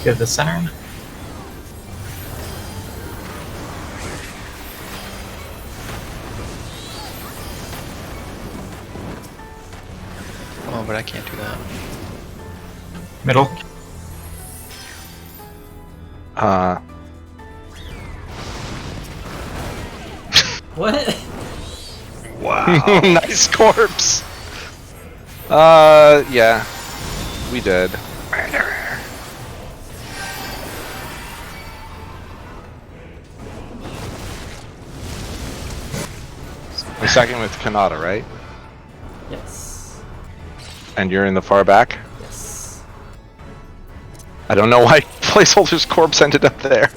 Give the center. Oh, but I can't do that. Middle. What? Wow. Nice corpse. Yeah. We did. We're second with Kanata, right? And you're in the far back? Yes. I don't know why Placeholder's corpse ended up there.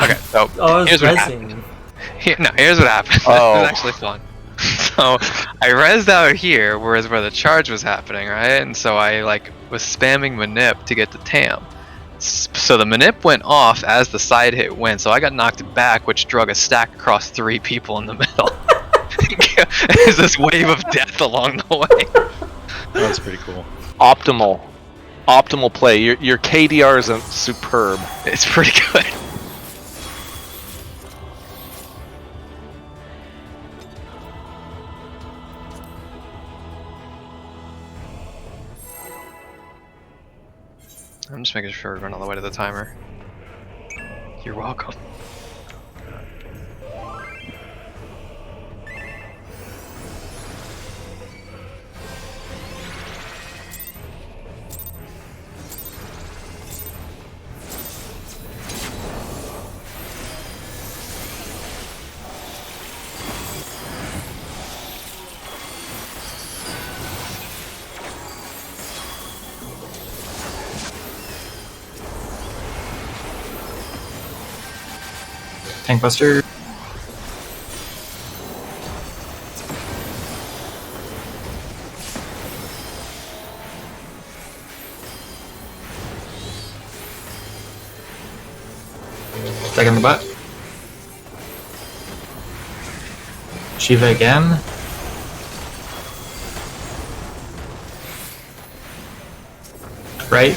Okay, so Oh, I was here's what happened. resing. Here's what happened. Oh. This is actually fun. So I rezzed out here, whereas where the charge was happening, right? And so I like was spamming manip to get to Tam. So the manip went off as the side hit went, so I got knocked back, which drug a stack across 3 people in the middle. There's this wave of death along the way. That's pretty cool. Optimal play. Your KDR is superb. It's pretty good. I'm just making sure we run all the way to the timer. You're welcome. Tank Buster. Back in the butt. Shiva again. Right.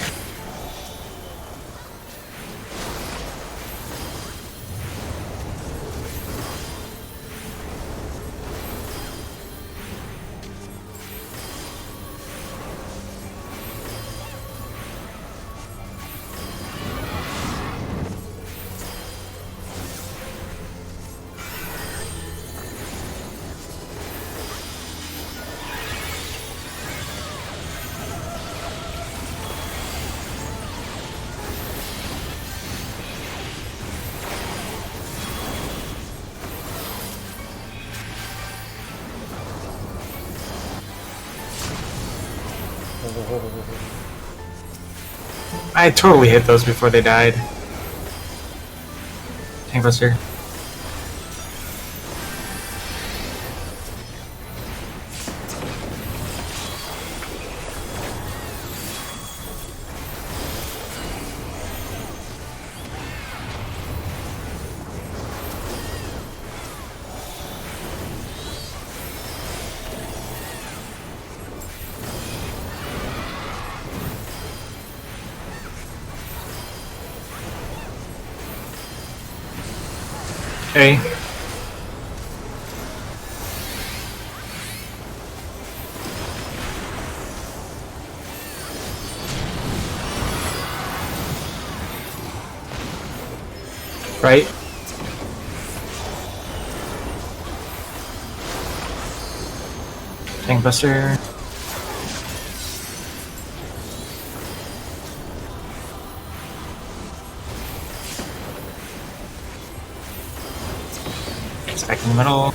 I totally hit those before they died. Tank Buster. Hey. Right. Tank Buster. Back in the middle.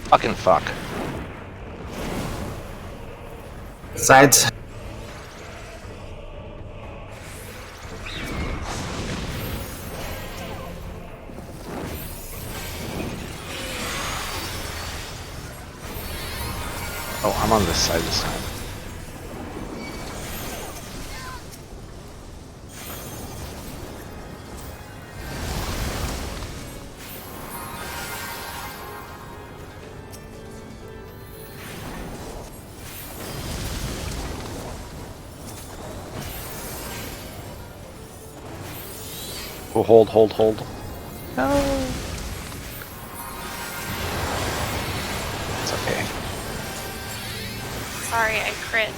Fucking fuck. Sides. Oh, I'm on this side this time. Oh, hold. No. It's okay. Sorry, I crit.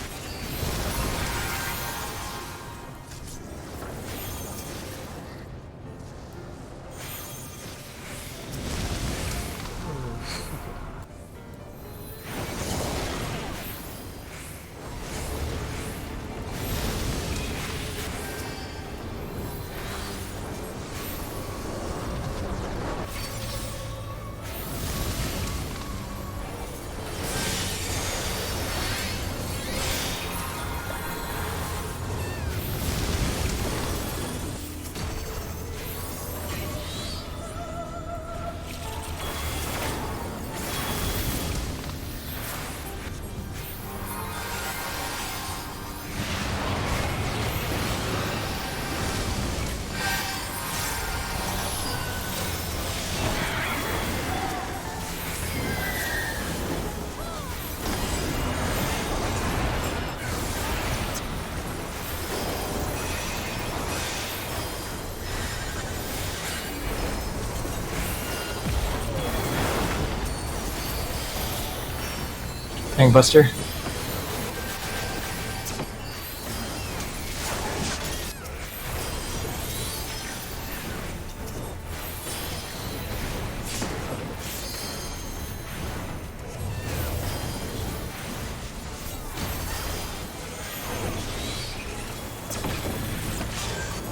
Tank Buster.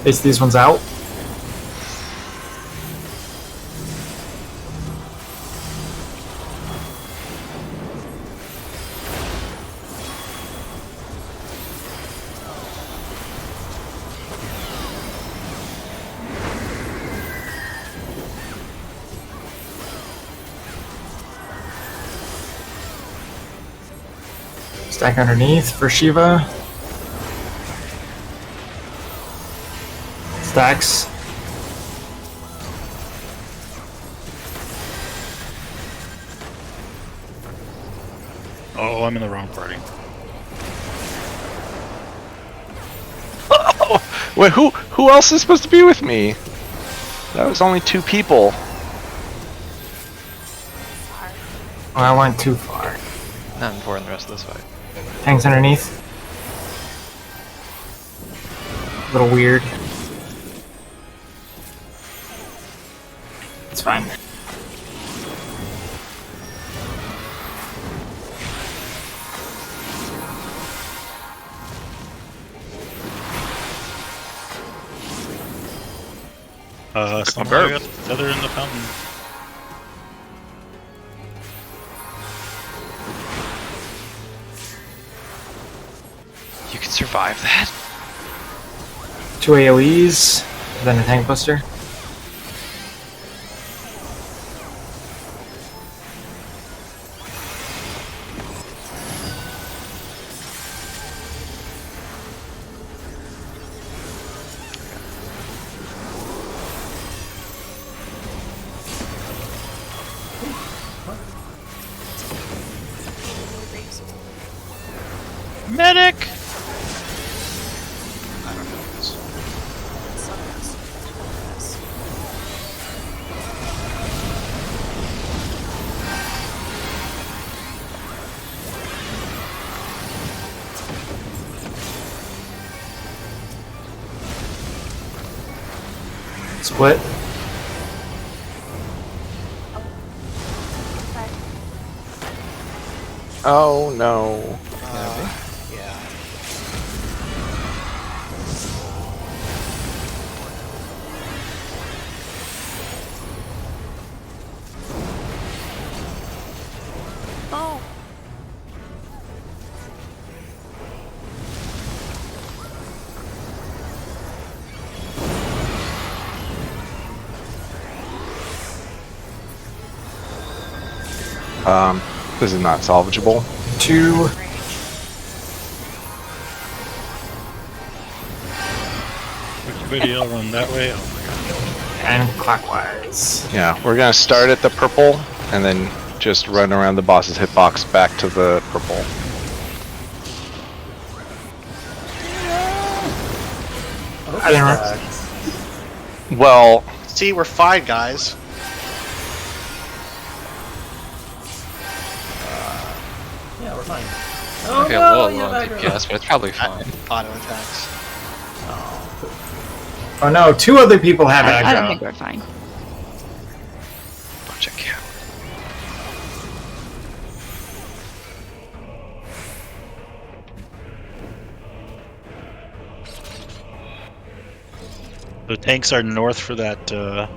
Face these ones out. Stack underneath for Shiva. Stacks. Oh, I'm in the wrong party. Oh, wait, who else is supposed to be with me? That was only 2 people. Oh, I went too far. Not important the rest of this fight. Tanks underneath. A little weird. It's fine. Somehow I got the feather in the fountain. You can survive that? 2 AoEs, then a Tank Buster. Medic! I don't know this. Split. Oh no. Yeah. Oh. This is not salvageable. 2. Everybody else run that way. Oh my god. And clockwise. Yeah, we're gonna start at the purple and then just run around the boss's hitbox back to the purple. I didn't Well, See, we're fine, guys. Yeah, we're fine. Okay, a little low on DPS, but it's probably fine. Auto attacks. Oh no, 2 other people have I don't aggro. think we're fine. Bunch of cow. The tanks are north for that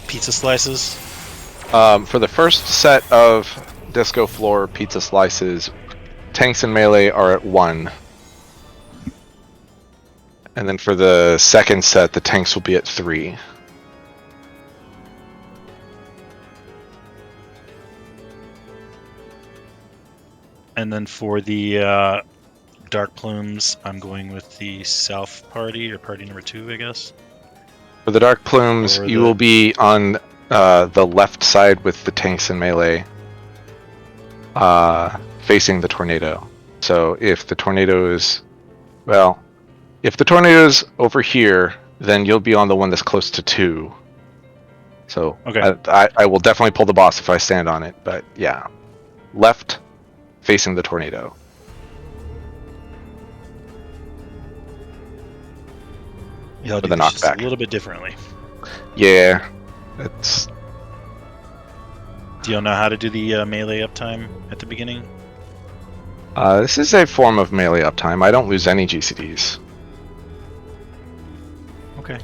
pizza slices. for the first set of disco floor pizza slices, tanks and melee are at 1. And then for the second set, the tanks will be at 3. And then for the dark plumes, I'm going with the south party, or party number 2, I guess. For the dark plumes, Or you the- will be on the left side with the tanks and melee, facing the tornado. So if the tornado is, well, if the tornado is over here, then you'll be on the one that's close to 2. So Okay. I will definitely pull the boss if I stand on it, but yeah. left, facing the tornado. Yeah, I'll For do the this just a knockback. little bit differently. Yeah, it's Do you know how to do the melee uptime at the beginning? this is a form of melee uptime. I don't lose any GCDs. Okay.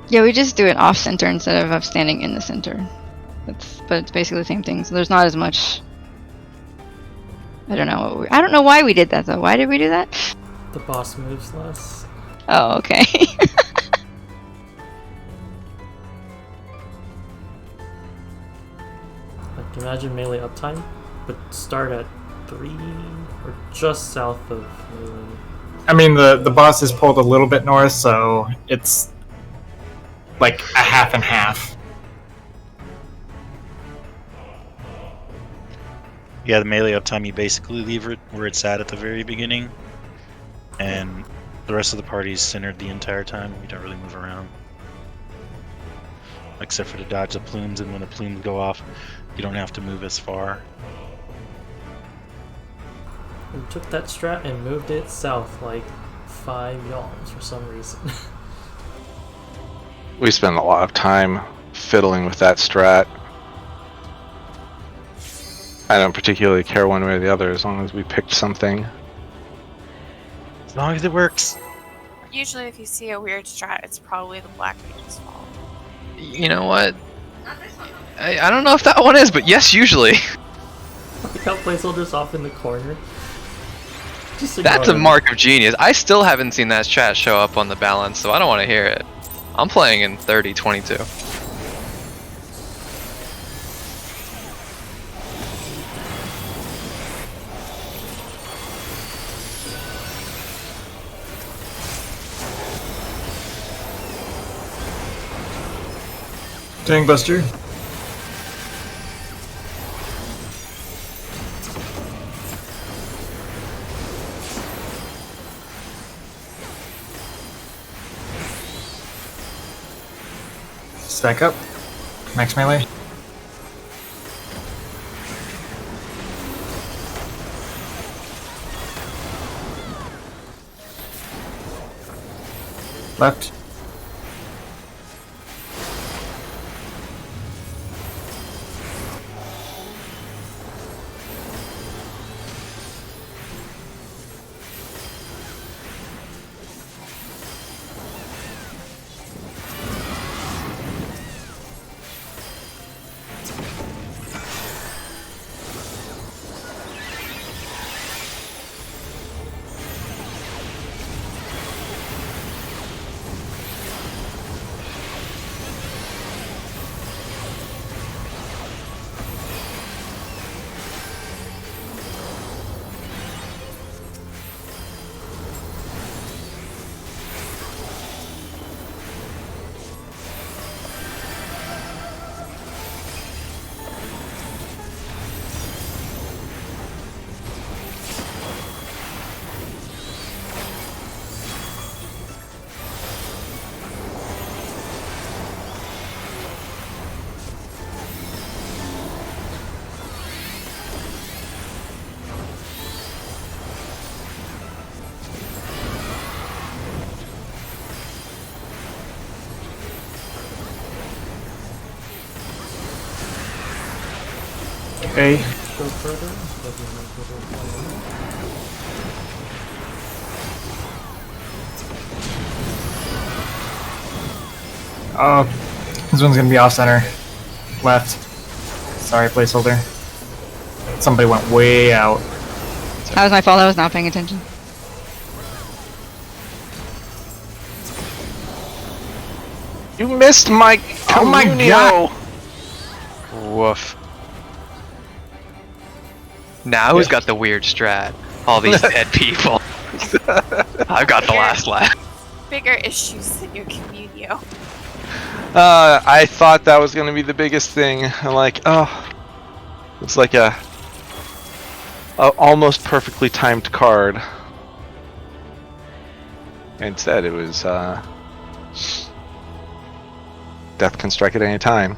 Yeah, we just do it off center instead of standing in the center. But it's basically the same thing. So there's not as much. I don't know. I don't know why we did that though. Why did we do that? The boss moves less. Oh, okay. Like imagine melee uptime, but start at 3 or just south of melee. I mean, the boss is pulled a little bit north, so it's like a half and half. Yeah, the melee uptime, you basically leave it where it's at the very beginning, and the rest of the party is centered the entire time. You don't really move around, except for to dodge the plumes, and when the plumes go off, you don't have to move as far. We took that strat and moved it south like 5 yawns for some reason. We spend a lot of time fiddling with that strat. I don't particularly care one way or the other as long as we picked something. As long as it works. Usually, if you see a weird strat, it's probably the Black Mage's fault. You know what? I don't know if that one is, but yes, usually. Like how placeholder's off in the corner. Just That's ignore a him. mark of genius. I still haven't seen that strat show up on the balance, so I don't want to hear it. I'm playing in 30-22. Gangbuster. Stack up. Max melee. Left. Okay. Go further. Doesn't make it a plan. Oh, this one's gonna be off center. Left. Sorry, placeholder. Somebody went way out. That was my fault. I was not paying attention. You missed my Oh my communio! God. Woof. Now who's got the weird strat? All these dead people. I've got the last laugh. Bigger issues than your communio. I thought that was gonna be the biggest thing. I'm like, oh, it's like a almost perfectly timed card. Instead, it was death can strike at any time.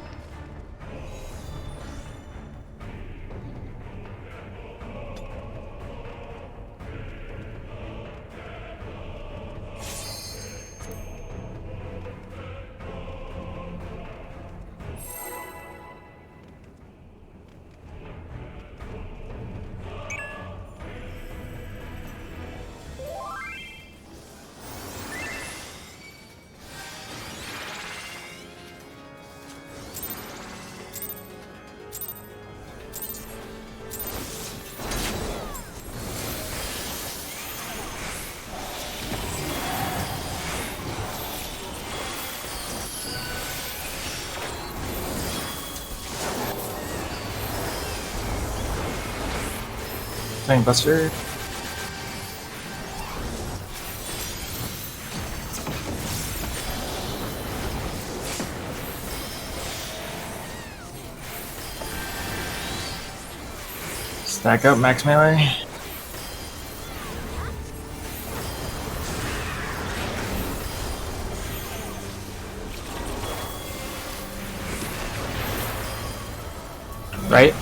Tank Buster. Stack up max melee. Right.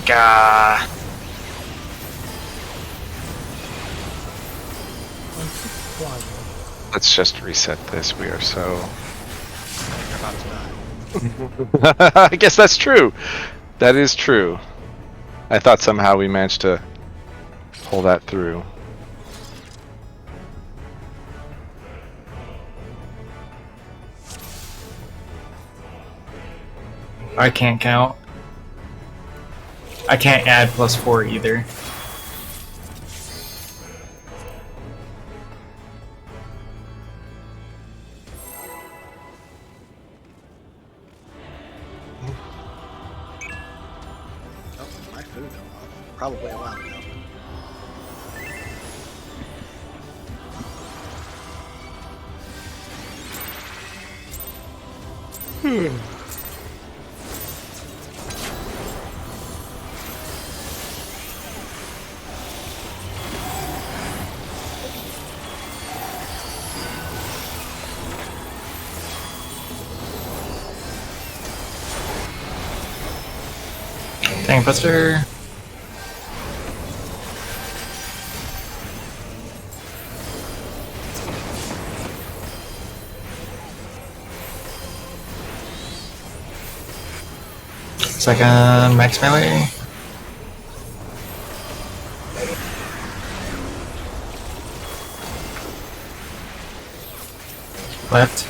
Gah. Let's just reset this. We are so. You're about to die. I guess that's true. That is true. I thought somehow we managed to pull that through. I can't count. I can't add +4 either. Oh, my food fell off. Probably a while ago. Tank Buster. Second max melee. Left.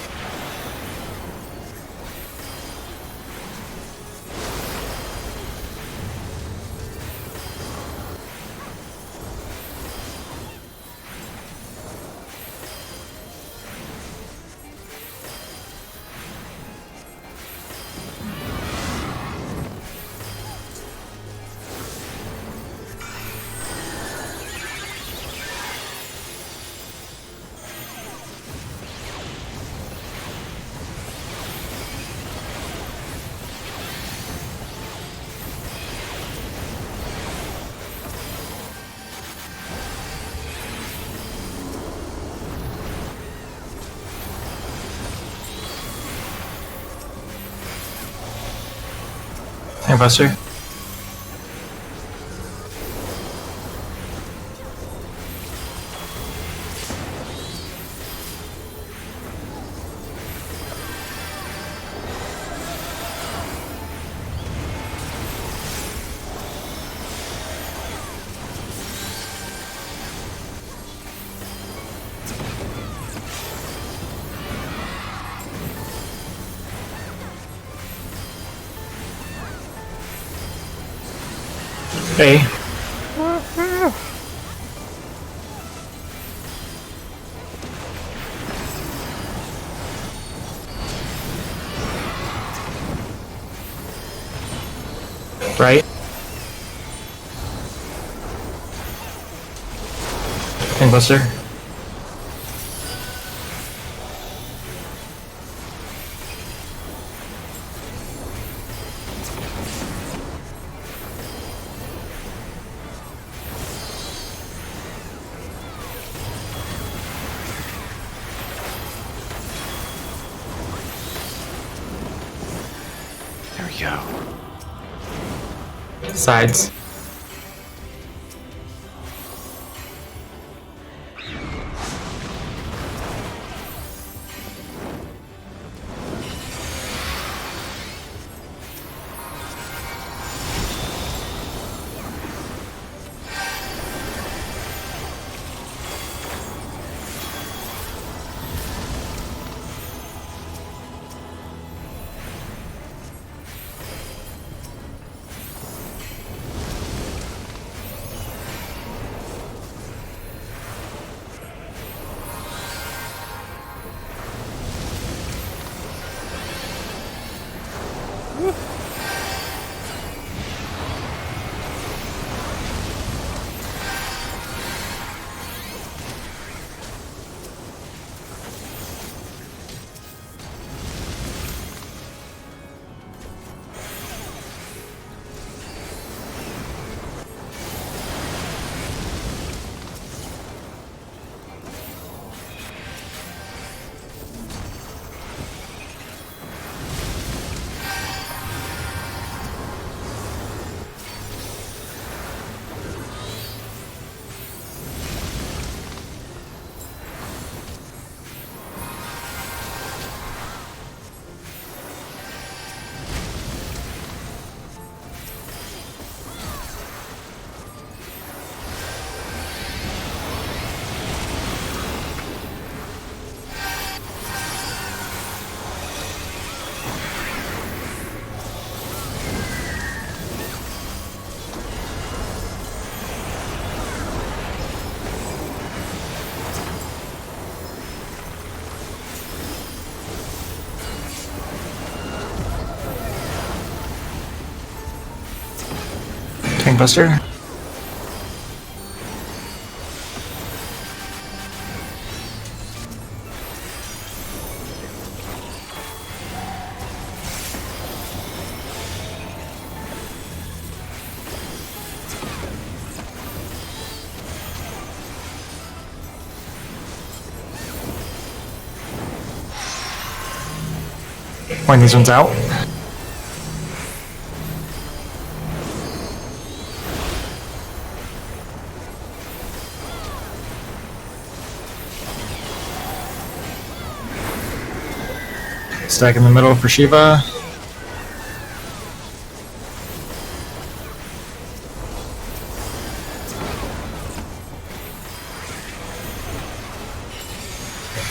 Tank Buster. Hey. Right. Tank Buster. There we go. Sides. Tank Buster. Point these ones out. Stack in the middle for Shiva.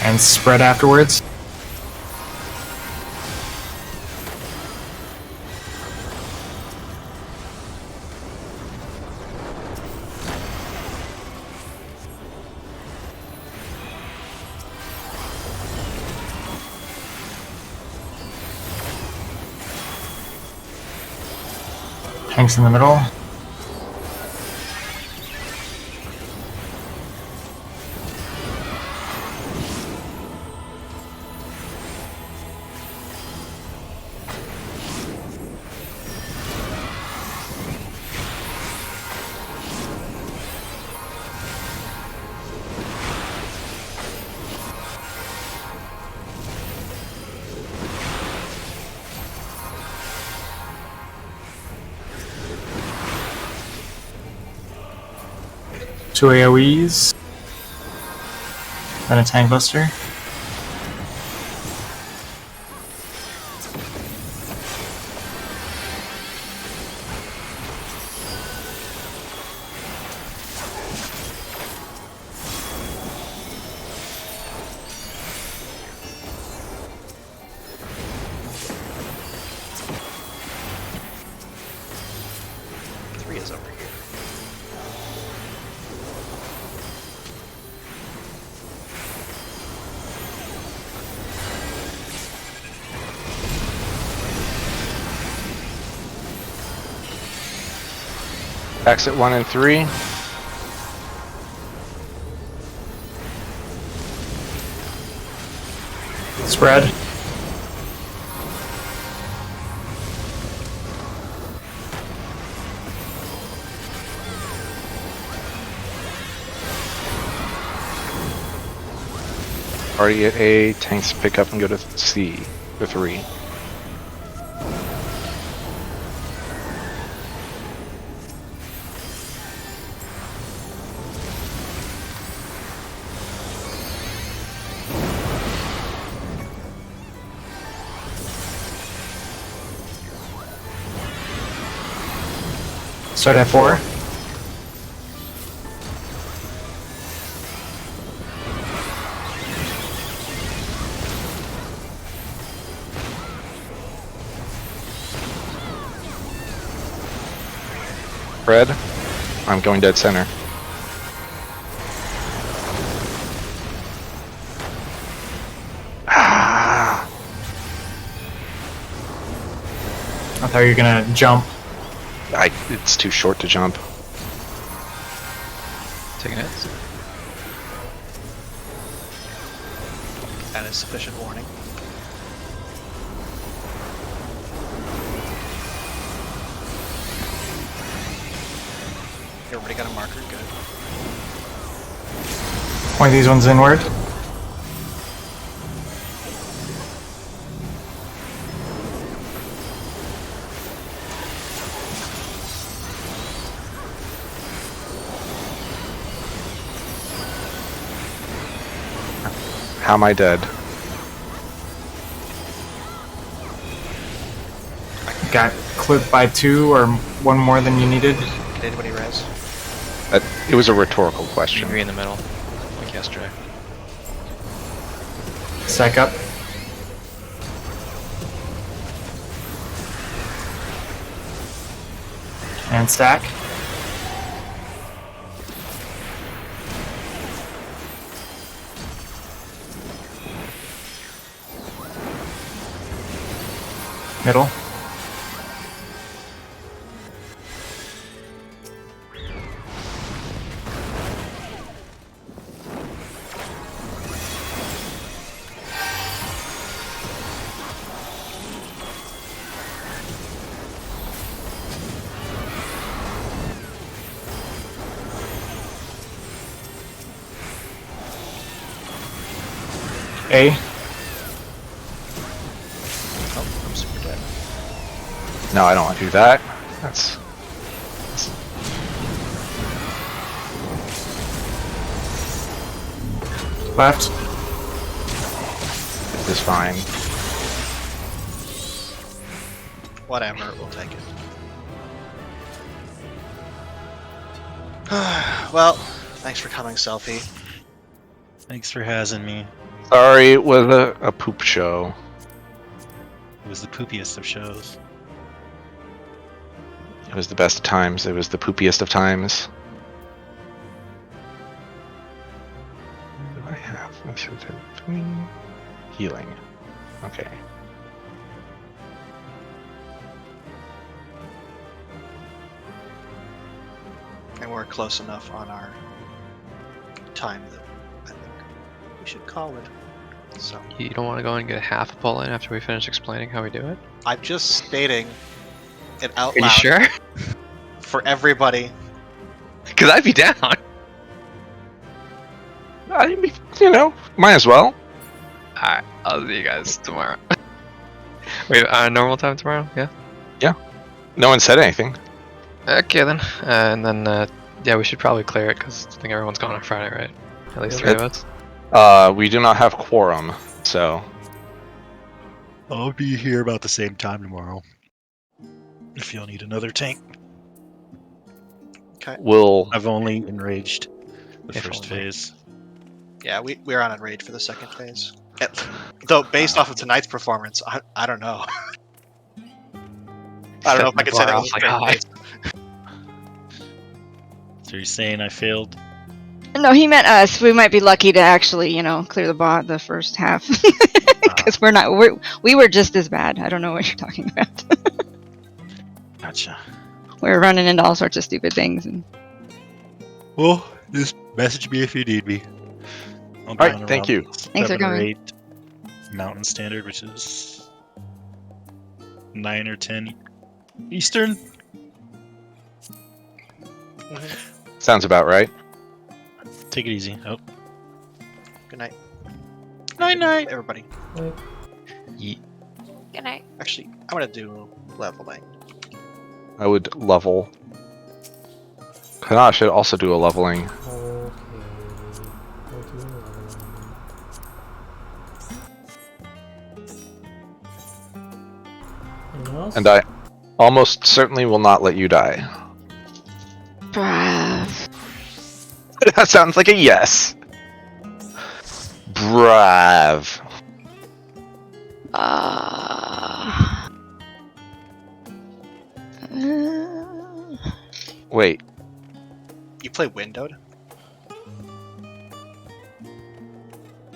And spread afterwards. Tanks in the middle. Two AoEs. Then a Tank Buster. Three is over here. Exit 1 and 3. Spread. Already at A. Tanks pick up and go to C for 3. Start at 4. Fred, I'm going dead center. Ah, I thought you were gonna jump. it's too short to jump. Taking hits. That is sufficient warning. Everybody got a marker, good. Point these ones inward. How am I dead? Got clipped by 2 or 1 more than you needed. Did anybody res? It was a rhetorical question. Agree in the middle, like yesterday. Stack up. And stack. Middle. A. Oh, I'm super dead. No, I don't want to do that. That's Left. is fine. Whatever, we'll take it. Well, thanks for coming, Selfie. Thanks for hazing me. Sorry, it was a poop show. It was the poopiest of shows. It was the best of times. It was the poopiest of times. What do I have? Healing. Okay. And we're close enough on our time that I think we should call it. So You don't want to go and get half a pull in after we finish explaining how we do it? I'm just stating it out Are you loud sure? for everybody. Because I'd be down. I mean, you know, might as well. Alright, I'll see you guys tomorrow. Wait, normal time tomorrow? Yeah? No one said anything. Okay then. And then, yeah, we should probably clear it because I think everyone's gone on Friday, right? At least Yeah. 3 of us. We do not have quorum, so I'll be here about the same time tomorrow. If you'll need another tank. we'll. I've only enraged the If first only. phase. Yeah, we're on Enrage for the second phase. Though, based off of tonight's performance, I don't know. I don't know if I could say that was Like, straight high. face. So you're saying I failed? No, he meant us. We might be lucky to actually, clear the first half. Because we were just as bad. I don't know what you're talking about. Gotcha. We're running into all sorts of stupid things. And Well, just message me if you need me. I'll be Alright, on thank around you. Thanks for 7 or coming. 8 Mountain Standard, which is 9 or 10 Eastern. Sounds about right. Take it easy. Oh, Good night. night night. Everybody. Yeet. Good night. Actually, I'm gonna do leveling. I would level. Kana should also do a leveling. Okay. We'll do that. Anyone else? And I almost certainly will not let you die. Brav. That sounds like a yes. Brav. Wait, You play windowed?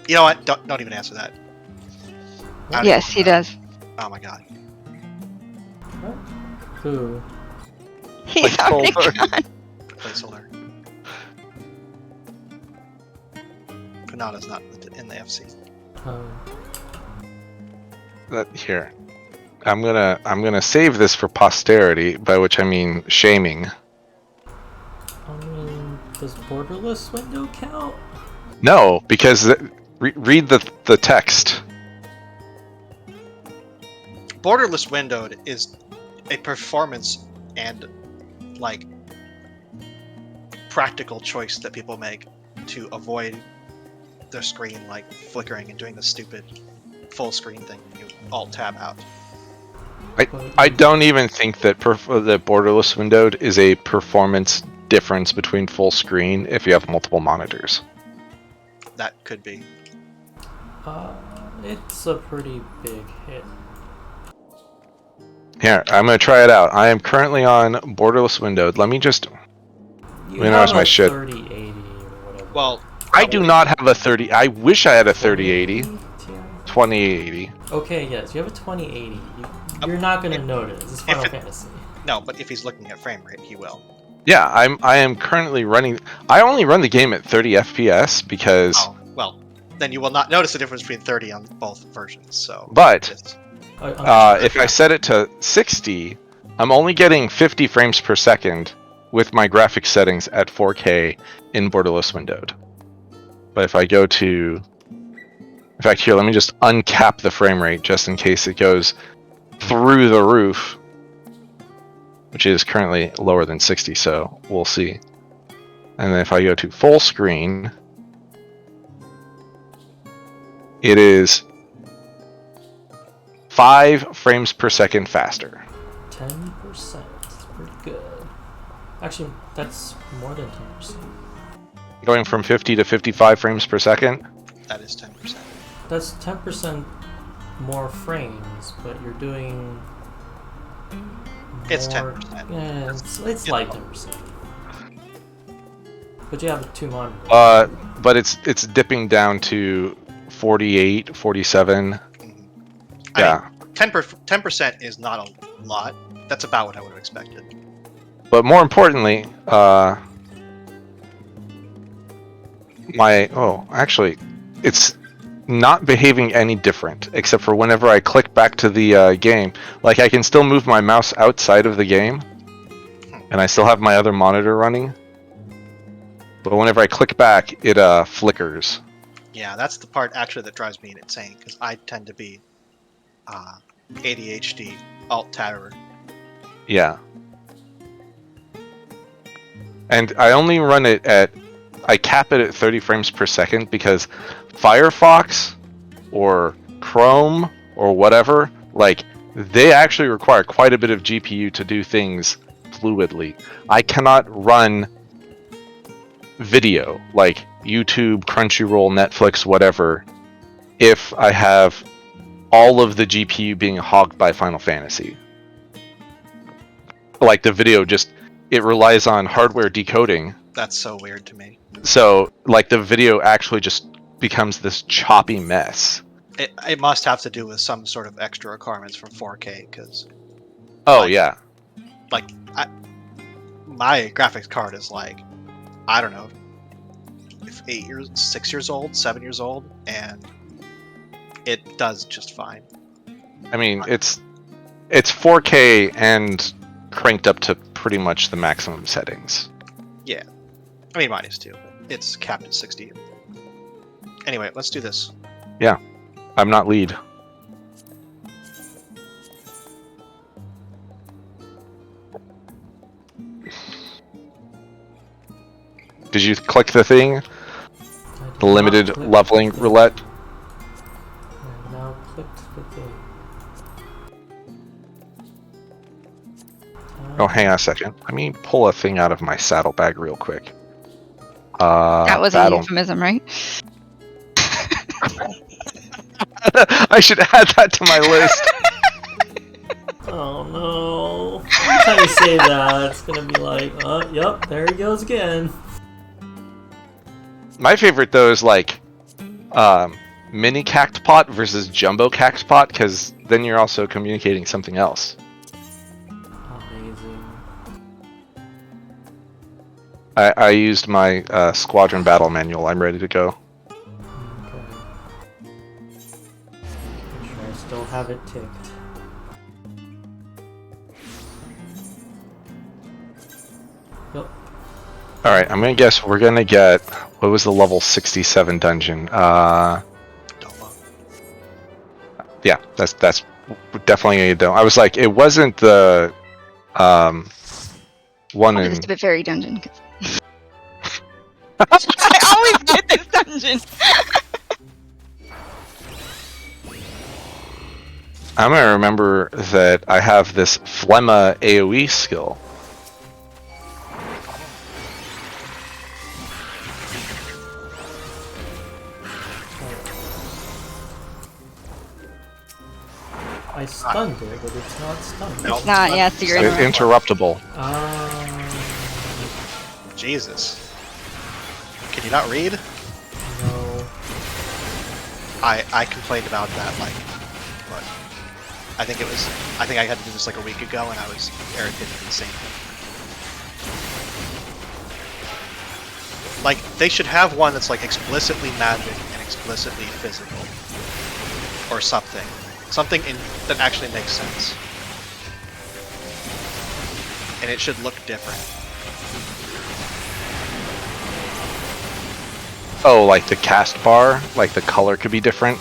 You know what? Don't even answer that. I don't Yes, even he know. does. Oh my god. What? Who? He's already Placeholder. gone. Placeholder. Kanada's not in the FC. here. I'm gonna save this for posterity, by which I mean shaming. I mean, does borderless window count? No, because read the text. Borderless windowed is a performance and like practical choice that people make to avoid their screen like flickering and doing the stupid full screen thing. You alt tab out. I don't even think that that borderless windowed is a performance difference between full screen if you have multiple monitors. That could be. It's a pretty big hit. Here, I'm gonna try it out. I am currently on borderless windowed. Let me just. You Where's have my a shit? 3080 or whatever. Well, I do not have a 30. I wish I had a 3080, 2080. Okay, yes, you have a 2080. You're not gonna notice. It's Final Fantasy. no, but if he's looking at frame rate, he will. Yeah, I am currently running. I only run the game at 30 FPS because. Oh, well, then you will not notice the difference between 30 on both versions. So, But it's- if I set it to 60, I'm only getting 50 frames per second with my graphics settings at 4K in borderless windowed. But if I go to In fact, here, let me just uncap the frame rate just in case it goes through the roof, which is currently lower than 60, so we'll see. And then if I go to full screen, it is 5 frames per second faster. 10%. That's pretty good. Actually, that's more than 10%. Going from 50 to 55 frames per second. That is 10%. That's 10% more frames, but you're doing. It's more- 10%. Yeah, it's like 10%. But you have 2 monitors. But it's dipping down to 48, 47. I Yeah. mean, 10% is not a lot. That's about what I would have expected. But more importantly, actually, it's not behaving any different, except for whenever I click back to the game. Like, I can still move my mouse outside of the game, and I still have my other monitor running. But whenever I click back, it flickers. Yeah, that's the part actually that drives me insane, because I tend to be ADHD alt-tabber. Yeah. And I only run it at... I cap it at 30 frames per second because Firefox or Chrome or whatever, like, they actually require quite a bit of GPU to do things fluidly. I cannot run video, like YouTube, Crunchyroll, Netflix, whatever, if I have all of the GPU being hogged by Final Fantasy. Like, the video just... It relies on hardware decoding. That's so weird to me. So, like, the video actually just becomes this choppy mess. It must have to do with some sort of extra requirements from 4K, because Oh, Like- yeah. my graphics card is like, I don't know, if 6 years old, 7 years old, and it does just fine. I mean, it's 4K and cranked up to pretty much the maximum settings. Yeah. I mean, mine is too, but it's capped at 60. Anyway, let's do this. I'm not lead. Did you click the thing? The limited leveling roulette? I now clicked the thing. Oh, hang on a second. Let me pull a thing out of my saddlebag real quick. That was a battle. euphemism, right? I should add that to my list. Oh no. Every time you say that, it's gonna be like, oh, yep, there he goes again. My favorite, though, is like mini cactpot versus jumbo cactpot, because then you're also communicating something else. Amazing. I used my squadron battle manual. I'm ready to go. Okay. Make sure I still have it ticked. Yep. Alright, I'm gonna guess we're gonna get... What was the level 67 dungeon? Don't know. Yeah, that's definitely a don't. I was like, it wasn't the one Probably in... just a bit fairy dungeon. I always get this dungeon. I'm gonna remember that I have this Phlegma AoE skill. I stunned it, but it's not stunned. Nope. It's not, yeah, so you're It's interrupted. interruptible. Jesus. Can you not read? No. I complained about that, like, what? I think I had to do this like a week ago, and I was irritated at the same thing. Like, they should have one that's like explicitly magic and explicitly physical. Or something. Something that actually makes sense. And it should look different. Oh, like the cast bar, like the color could be different.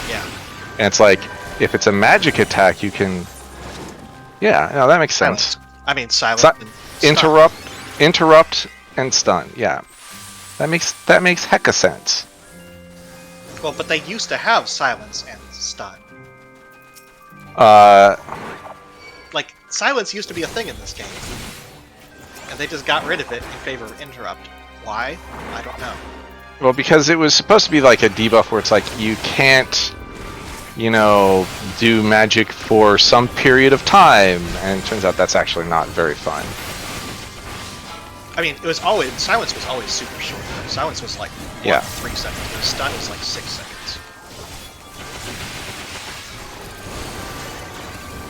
Yeah. And it's like, if it's a magic attack, you can. Yeah, no, that makes sense. Silence. I mean, silence. Si- and stun. interrupt, and stun. Yeah, that makes hecka sense. Well, but they used to have silence and stun. Like, silence used to be a thing in this game. And they just got rid of it in favor of interrupt. Why? I don't know. Well, because it was supposed to be like a debuff where it's like you can't, do magic for some period of time, and it turns out that's actually not very fun. I mean, silence was always super short. Silence was like 3 seconds. But stun was like 6 seconds.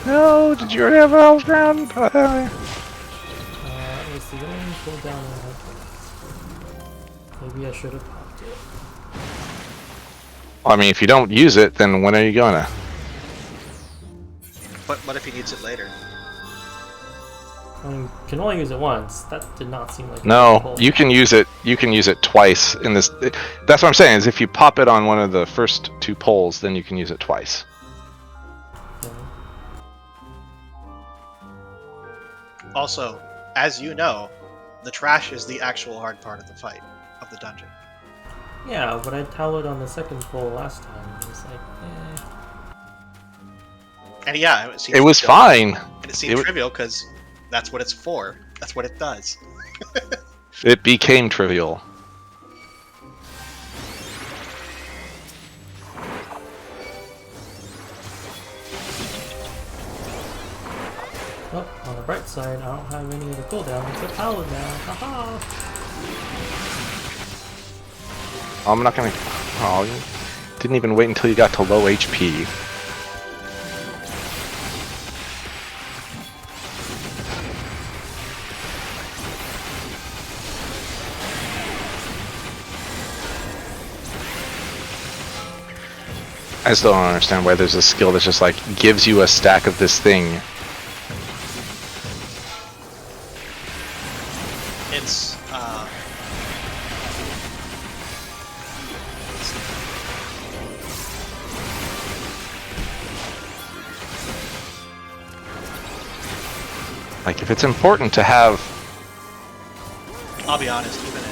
No, did you already have Hell's Ground? It's the only cooldown I have. Maybe I should have popped it. I mean, if you don't use it, then when are you gonna? But what if he needs it later? I mean, can only use it once. That did not seem like a No, pull. you can use it. You can use it twice in this. That's what I'm saying. Is if you pop it on one of the first 2 pulls, then you can use it twice. Also, as you know, the trash is the actual hard part of the fight, of the dungeon. Yeah, but I towed on the second pull last time. It was like, And yeah, It was fine. And it seemed trivial because that's what it's for. That's what it does. It became trivial. Well, on the bright side, I don't have any of the cooldown except Paladin now. Haha! I'm not gonna. Oh, you didn't even wait until you got to low HP. I still don't understand why there's a skill that just like gives you a stack of this thing. It's Like if it's important to have. I'll be honest, even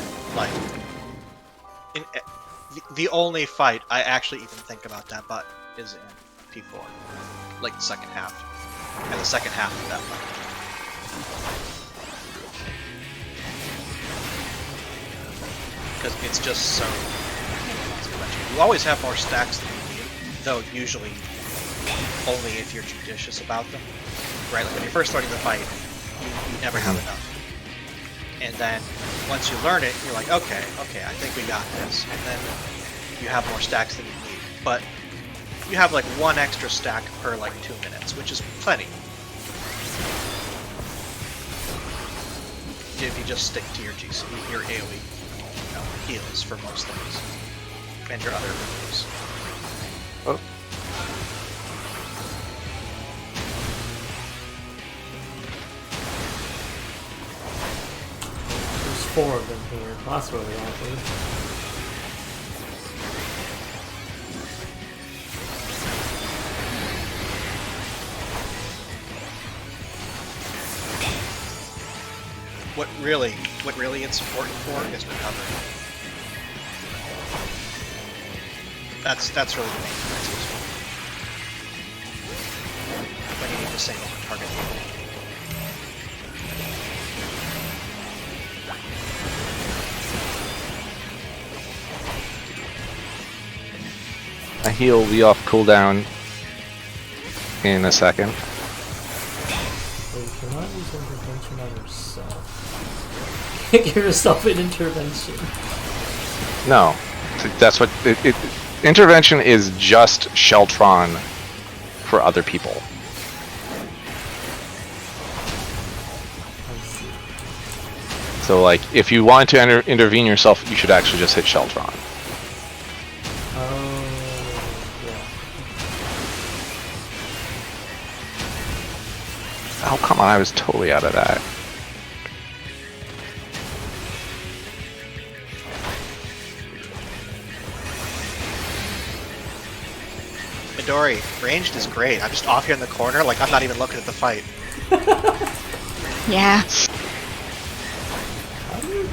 in the only fight I actually even think about that button is in P4, like the second half, and the second half of that fight. Because it's just so. You always have more stacks than you need, though usually only if you're judicious about them. Right, like when you're first starting the fight, you never have enough. And then once you learn it, you're like, okay, I think we got this. And then you have more stacks than you need. But you have like 1 extra stack per like 2 minutes, which is plenty. If you just stick to your GC, your AoE heals for most things. And your other abilities. Oh. There's 4 of them here. That's really awkward. What really it's important for is recovery. That's really the main difference. When you need to single target people. A heal will be off cooldown in a second. So you cannot use intervention on yourself. You can't give yourself an intervention. No, that's what intervention is. Just Sheltron for other people. I see. So like, if you want to intervene yourself, you should actually just hit Sheltron. Oh, yeah. Oh come on, I was totally out of that. story. Ranged is great. I'm just off here in the corner, like I'm not even looking at the fight. Yeah. How do you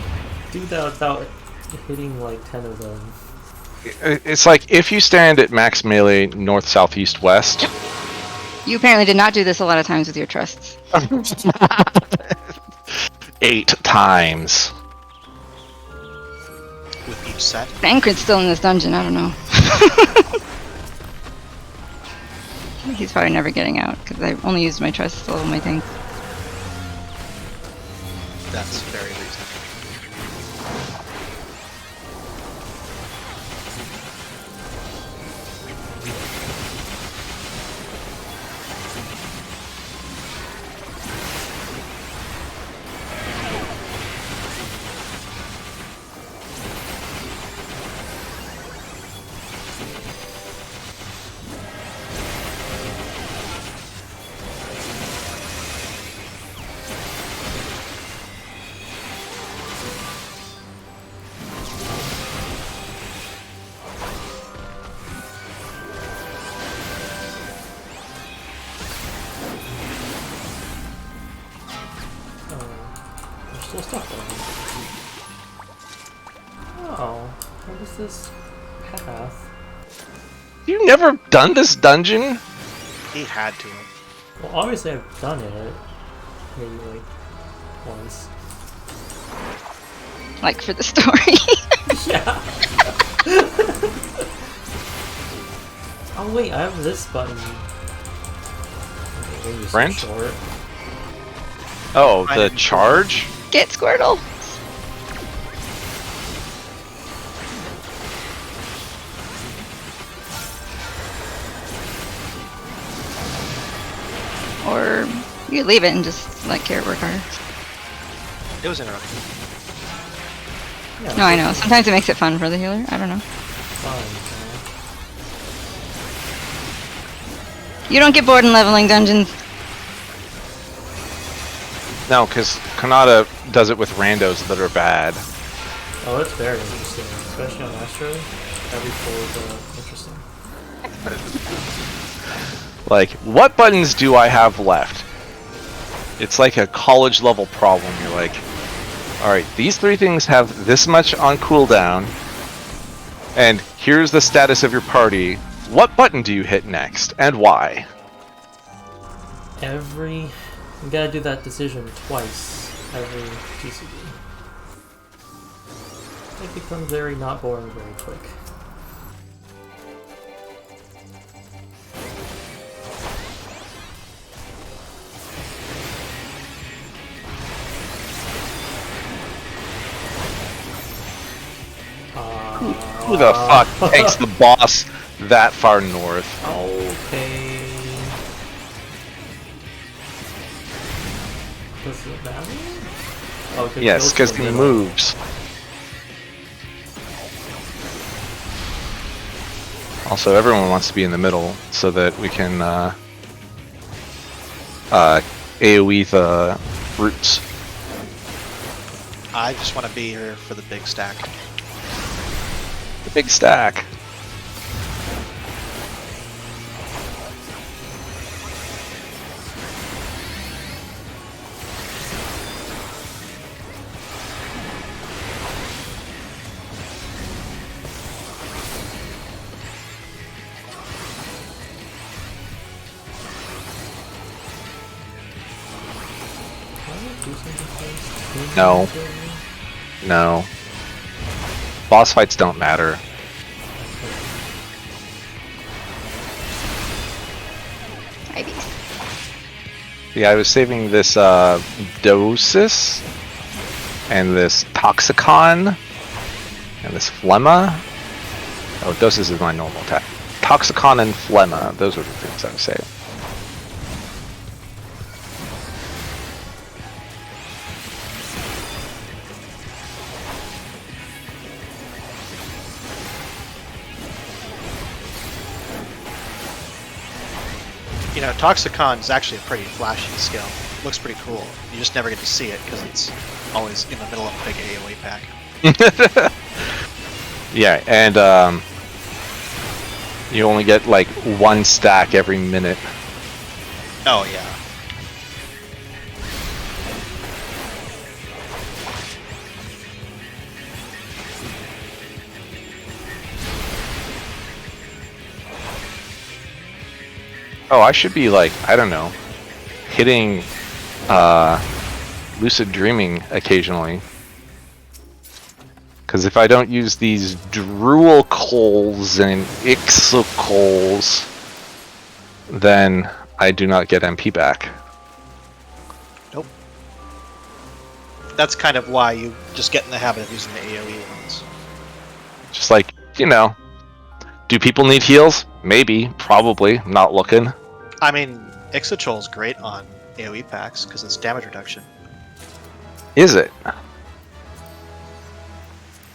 do that without hitting like 10 of them? It's like if you stand at max melee north, south, east, west. You apparently did not do this a lot of times with your trusts. 8 times. With each set. Bankrid's still in this dungeon, I don't know. He's probably never getting out, because I only used my trusts to level my things. That's very reasonable. There's still stuff going on. Oh, what is this path? You never done this dungeon? He had to have. Well, obviously I've done it. Maybe like once. Like for the story. Yeah. Oh wait, I have this button. Okay, maybe it's Brent? short. Oh, the charge? Get Squirtle. Or you could leave it and just let Carrot work harder. It was interrupted. Yeah, No, I know. Sometimes it makes it fun for the healer. I don't know. fine. You don't get bored in leveling dungeons. No, because Kanata does it with randos that are bad. Oh, it's very interesting, especially on Astro. Every pull is interesting. Like, what buttons do I have left? It's like a college level problem. You're like, alright, these 3 things have this much on cooldown, and here's the status of your party. What button do you hit next, and why? You gotta do that decision twice every GCD. It becomes very not boring very quick. Who the fuck takes the boss that far north? Okay. Does it matter? Oh, Yes, because he moves. Also, everyone wants to be in the middle so that we can AoE the roots. I just want to be here for the big stack. The big stack. No. No. Boss fights don't matter. Yeah, I was saving this Dosis and this Toxicon and this Phlegma. Oh, Dosis is my normal attack. Toxicon and Phlegma, those were the things I was saving. You know, Toxicon is actually a pretty flashy skill. Looks pretty cool. You just never get to see it because it's always in the middle of a big AoE pack. Yeah, and You only get like 1 stack every minute. Oh yeah. Oh, I should be like, I don't know, hitting lucid dreaming occasionally. Because if I don't use these drool coals and ixocoals, then I do not get MP back. Nope. That's kind of why you just get in the habit of using the AoE ones. Just like, you know, do people need heals? Maybe, probably, not looking. I mean, Ixotrol's great on AoE packs because it's damage reduction. Is it?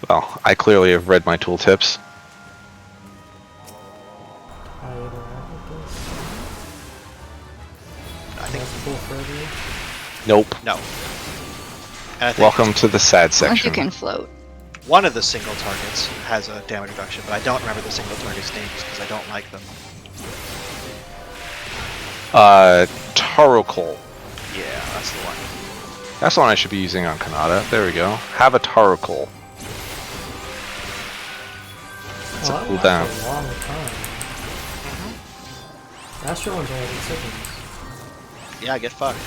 Well, I clearly have read my tooltips. I interact with this. I think Multiple further. Nope. no. And I think Welcome to the sad Unless you section. can float. one of the single targets has a damage reduction, but I don't remember the single target's names because I don't like them. Tarokol. Yeah, that's the one. That's the one I should be using on Kanata. There we go. Have a Tarokol. It's a that cooldown. lasts a long time. Astro one's only 8 seconds. Yeah, get fucked.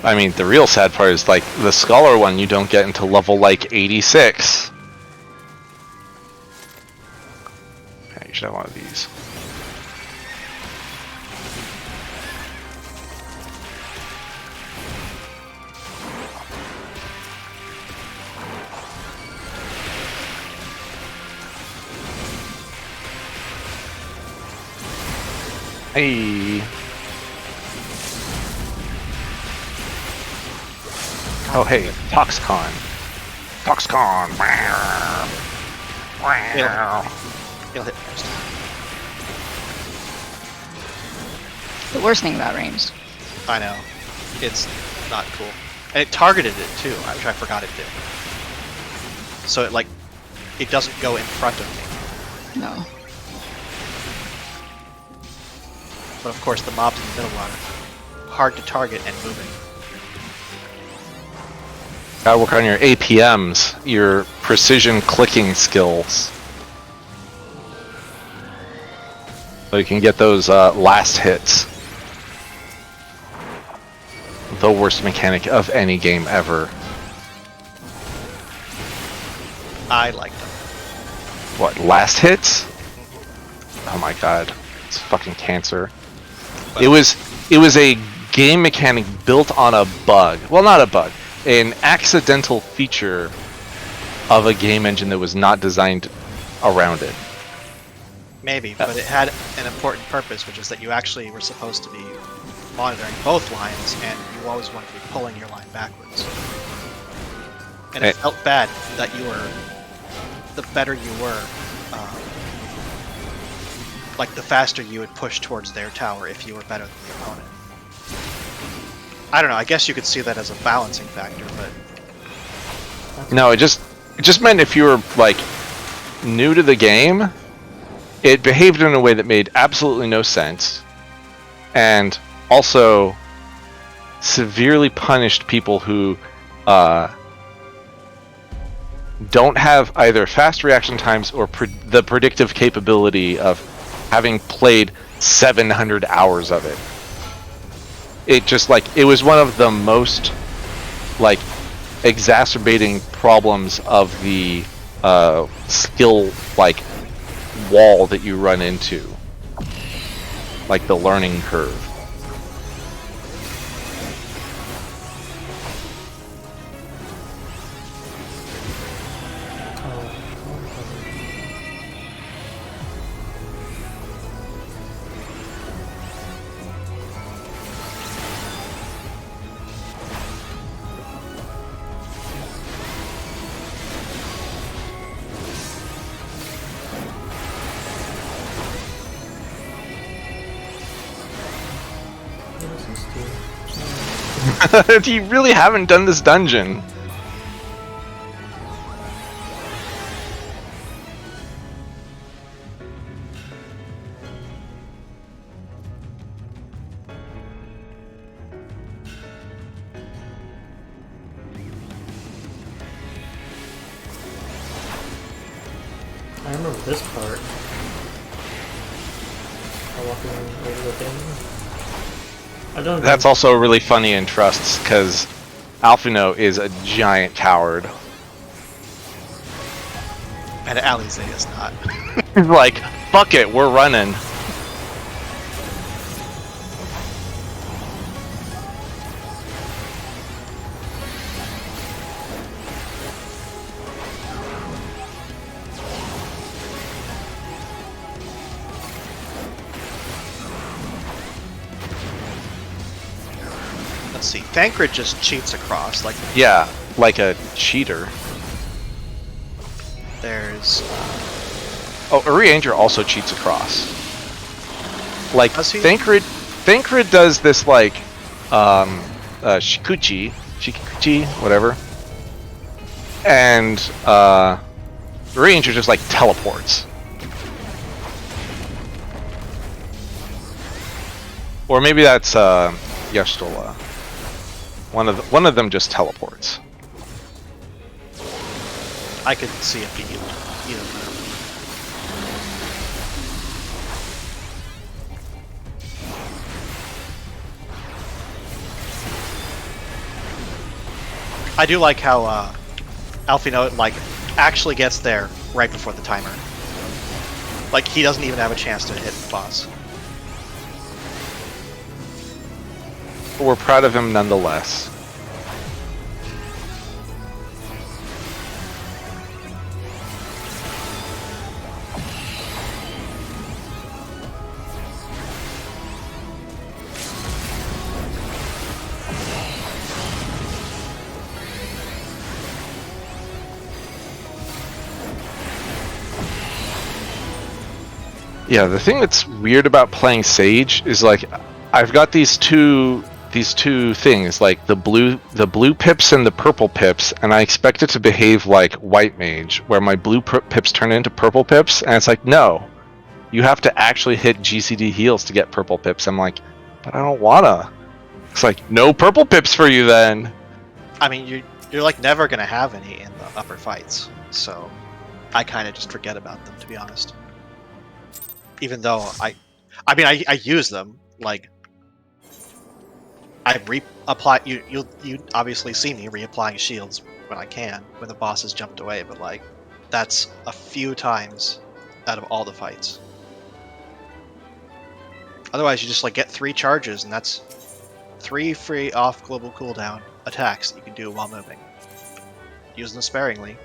I mean, the real sad part is, like, the Scholar one you don't get until level, like, 86. Okay, you should have one of these. Hey. Oh, hey, Toxcon. Toxcon. He'll hit first. The worst thing about ranged. I know. It's not cool. And it targeted it too, which I forgot it did. So it like it doesn't go in front of me. No. But of course the mobs in the middle are hard to target and moving. Gotta work on your APMs, your precision clicking skills. So you can get those last hits. The worst mechanic of any game ever. I like them. What, last hits? Oh my god. It's fucking cancer. But It was a game mechanic built on a bug. Well, not a bug. An accidental feature of a game engine that was not designed around it. maybe, but it had an important purpose, which is that you actually were supposed to be monitoring both lines, and you always wanted to be pulling your line backwards. And it felt bad that you were, the better you were, like the faster you would push towards their tower if you were better than the opponent. I don't know, I guess you could see that as a balancing factor, but No, it just meant if you were like new to the game, it behaved in a way that made absolutely no sense, and also severely punished people who don't have either fast reaction times or the predictive capability of having played 700 hours of it. It just like it was one of the most like exacerbating problems of the skill like wall that you run into, like the learning curve. You really haven't done this dungeon. remember this part. Walking over the thing. I don't know. That's also really funny in Trusts, because Alphino is a giant coward. And Alize is not. He's like, fuck it, we're running. Let's see. Thancred just cheats across. Like, Yeah, like a cheater. there's. Oh, Urianger also cheats across. Like, Does he? Thancred does this, like, Shikuchi, whatever. And, Urianger just, like, teleports. Or maybe that's, Yestola. One of them just teleports. I could see it being either one. I do like how Alphino like actually gets there right before the timer. Like he doesn't even have a chance to hit the boss. But we're proud of him nonetheless. Yeah, the thing that's weird about playing Sage is like I've got these two things, like the blue pips and the purple pips, and I expect it to behave like White Mage, where my blue pips turn into purple pips, and it's like, no, you have to actually hit GCD heals to get purple pips. I'm like, but I don't wanna. It's like, no purple pips for you then. I mean, you're like never gonna have any in the upper fights, so I kind of just forget about them, to be honest. Even though I use them, like I reapply. You obviously see me reapplying shields when I can, when the boss has jumped away, but like that's a few times out of all the fights. Otherwise, you just like get 3 charges, and that's 3 free off global cooldown attacks that you can do while moving. Use them sparingly.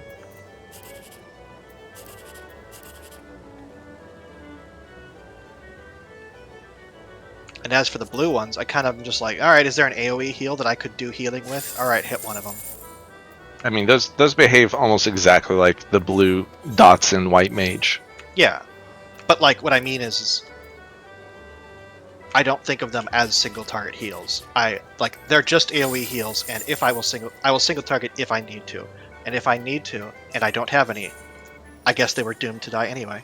And as for the blue ones, I kind of am just like, alright, is there an AoE heal that I could do healing with? Alright, hit one of them. I mean, those behave almost exactly like the blue dots in White Mage. Yeah. But like, what I mean is I don't think of them as single target heals. They're just AoE heals, and if I will single target if I need to. And if I need to, and I don't have any, I guess they were doomed to die anyway.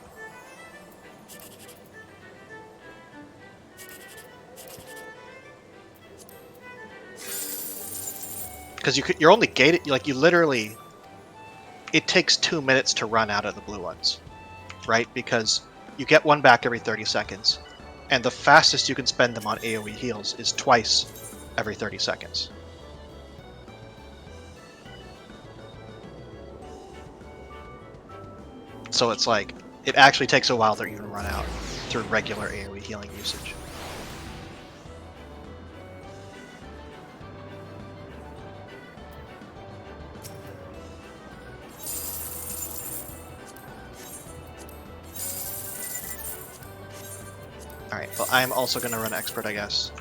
Because you're only gated, like you literally, it takes 2 minutes to run out of the blue ones, right? Because you get one back every 30 seconds, and the fastest you can spend them on AoE heals is twice every 30 seconds. So it's like, it actually takes a while to even run out through regular AoE healing usage. Alright, well I'm also going to run Expert, I guess.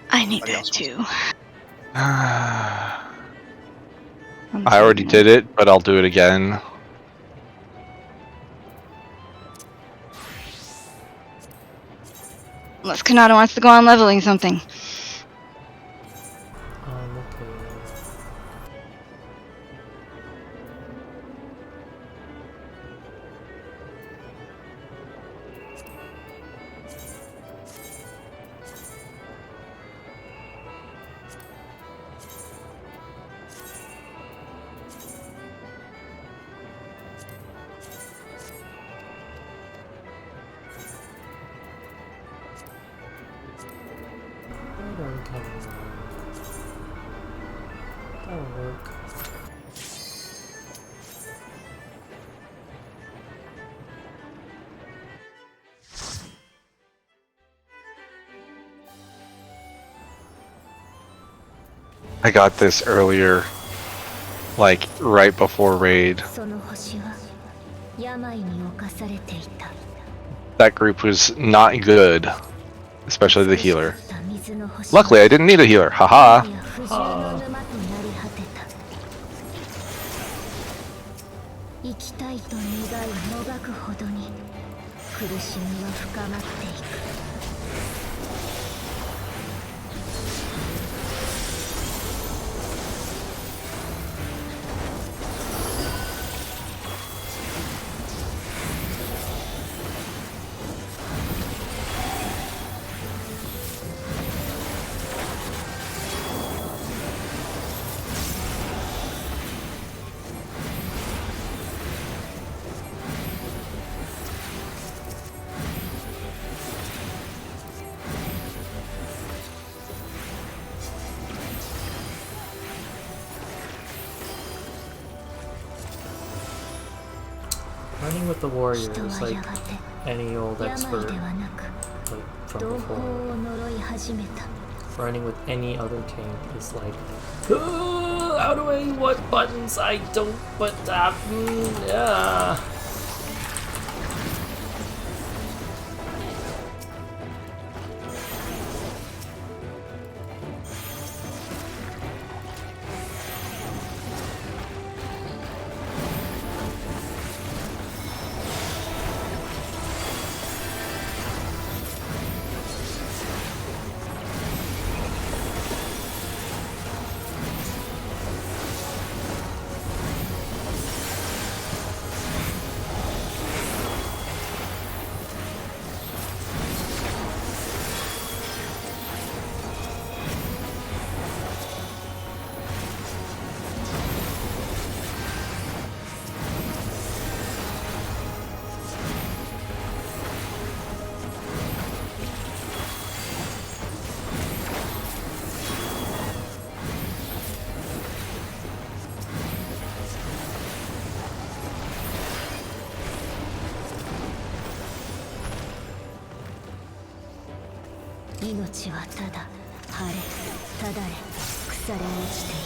I need Anybody that else too. I already did it, but I'll do it again. Unless Kanata wants to go on leveling something. Okay. That'll work. I got this earlier, like right before raid. その星は病に侵されていた。 That group was not good, especially the healer. 美しかった水の星は Luckily, I didn't need a healer. Haha. 今や不獣の沼となり果てた。生きたいと願いもがくほどに苦しみは深まっていく。 Running with the warrior 人 is は like やがて any old 病 expert ではなく like from 同胞 before. を呪い始めた。 Running with any other tank is like, how do I, what buttons? I don't, but yeah.「命はただ晴れただれ腐れ落ちていく」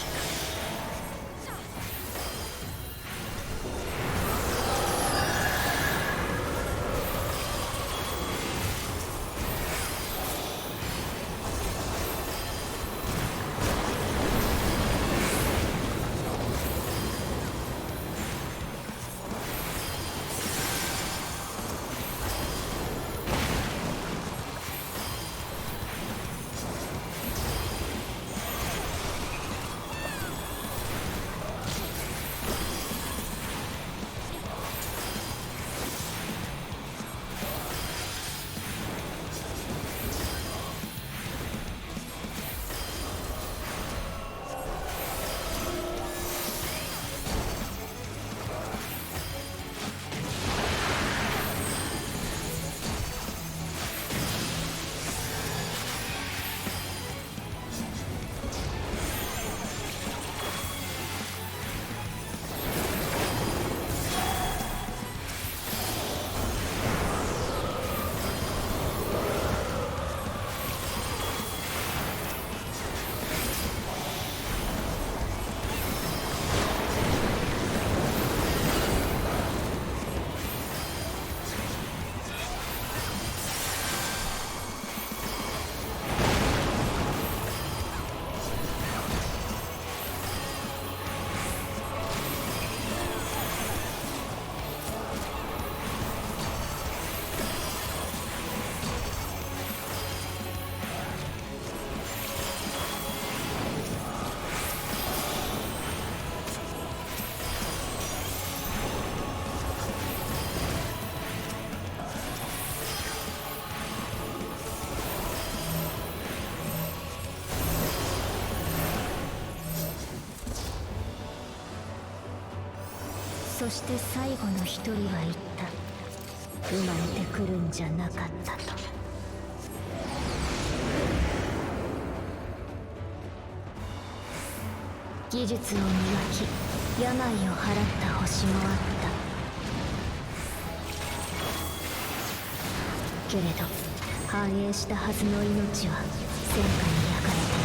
そして最後の一人は言った。生まれてくるんじゃなかったと。技術を磨き病を払った星もあったけれど繁栄したはずの命は戦火に焼かれてい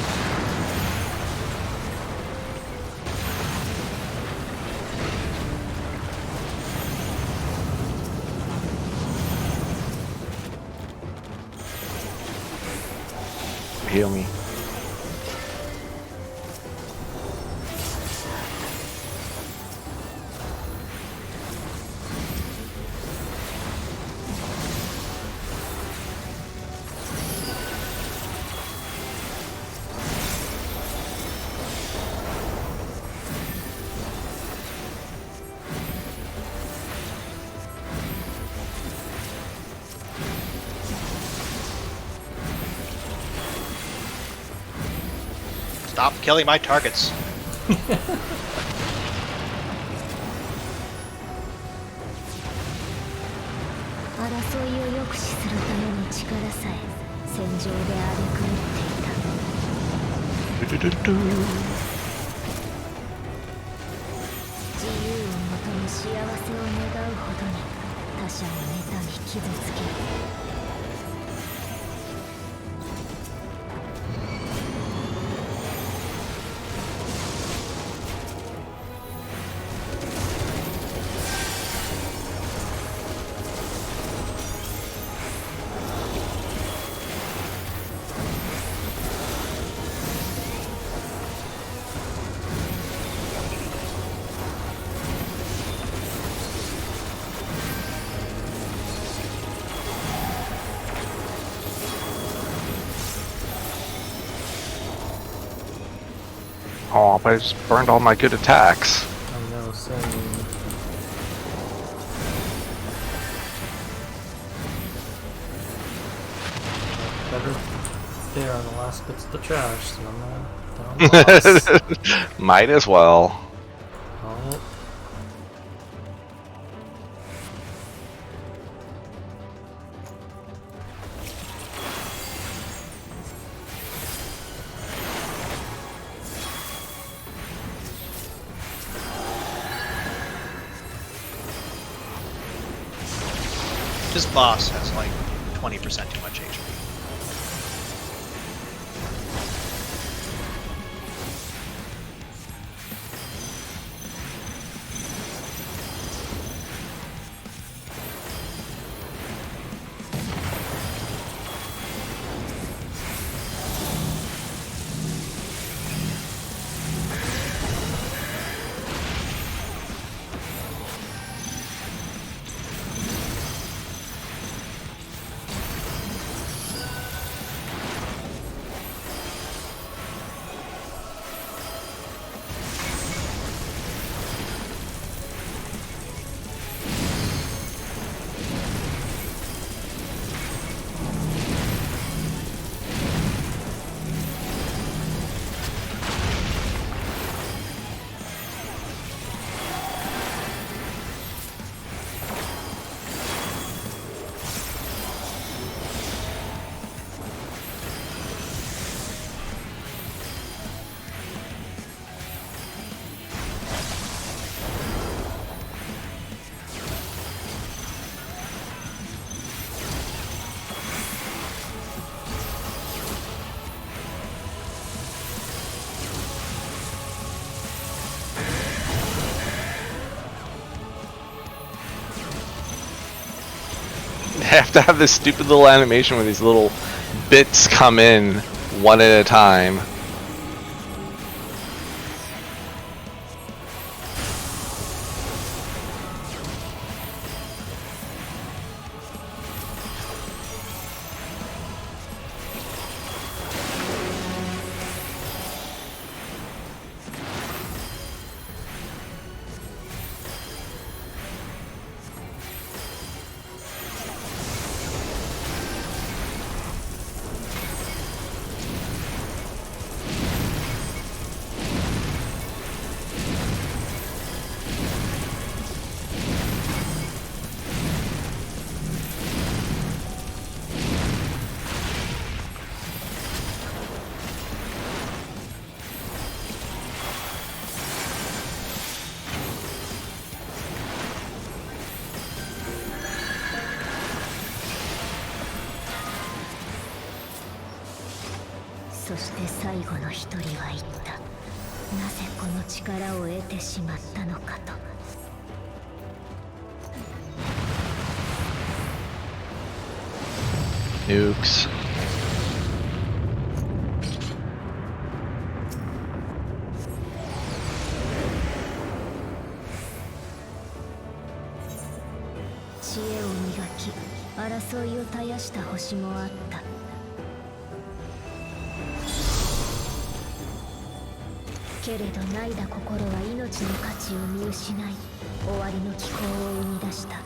た。Heal me. Stop killing my targets. 争いを抑止するための力さえ戦場で荒れ狂っていた。自由を求め幸せを願うほどに他者を妬み傷つける。Oh, but I just burned all my good attacks. I know, same. Better there on the last bits of the trash, so I'm not down lost. Might as well. Oh. This boss has like 20% too much HP. Have to have this stupid little animation where these little bits come in one at a time. そして最後の一人は言った。なぜこの力を得てしまったのかと。Nukes. 知恵を磨き、争いを絶やした星もあった。けれど泣いだ心は命の価値を見失い、終わりの気候を生み出した。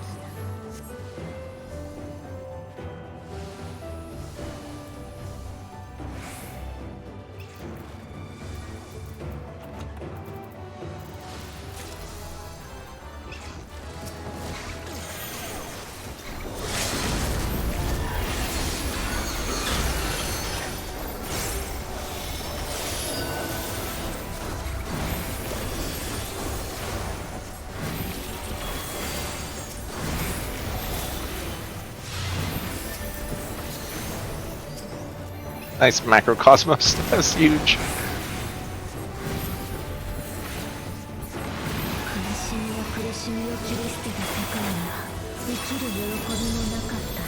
Nice macrocosmos. That's huge. 悲しみや苦しみを切り捨てた世界には生きる喜びもなかった。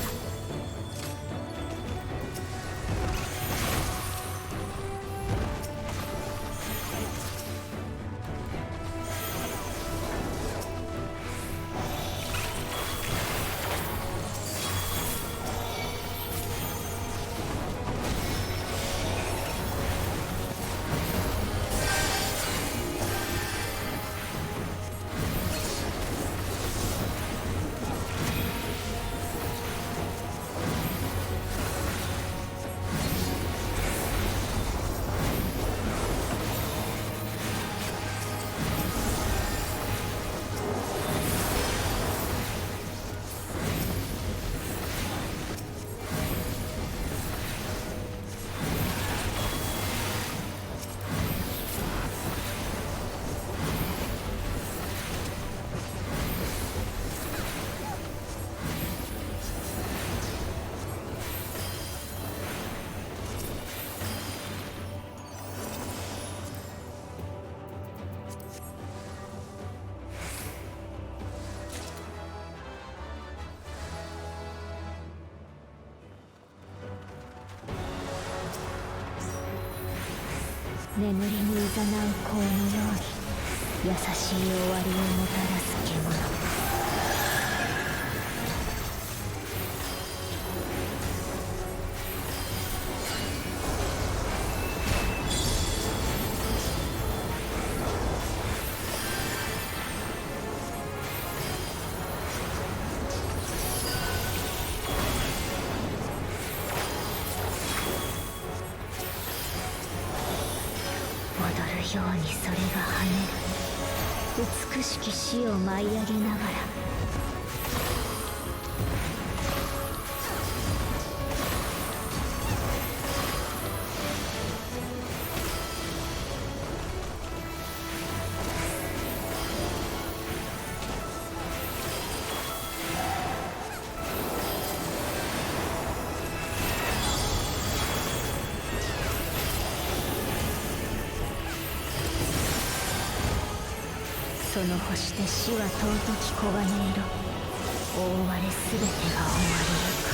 眠りに誘う香のように優しい終わりをもたらす獣。ようにそれが跳ねる。美しき死を舞い上げながら。その星で死は尊き黄金色。覆われすべてが終わりゆく。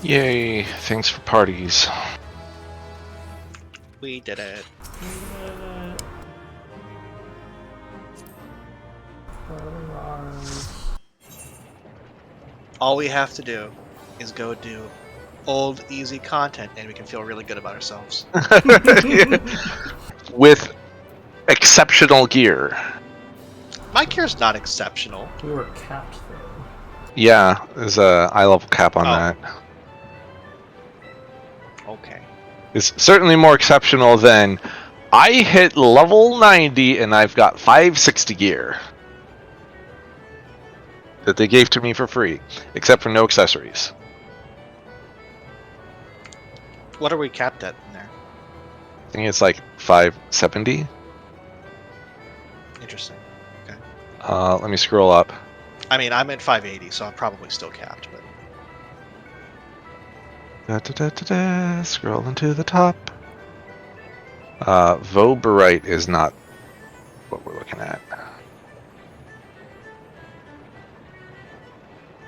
Yay! Thanks for parties. We did it. All we have to do is go do old, easy content, and we can feel really good about ourselves. With exceptional gear. My gear's not exceptional. We were capped though. Yeah, there's a eye level cap on Oh. that. Okay. It's certainly more exceptional than I hit level 90 and I've got 560 gear that they gave to me for free, except for no accessories. What are we capped at in there? I think it's like 570. Interesting. Let me scroll up. I mean, I'm at 580, so I'm probably still capped, but Scrolling to the top. Voberite is not what we're looking at.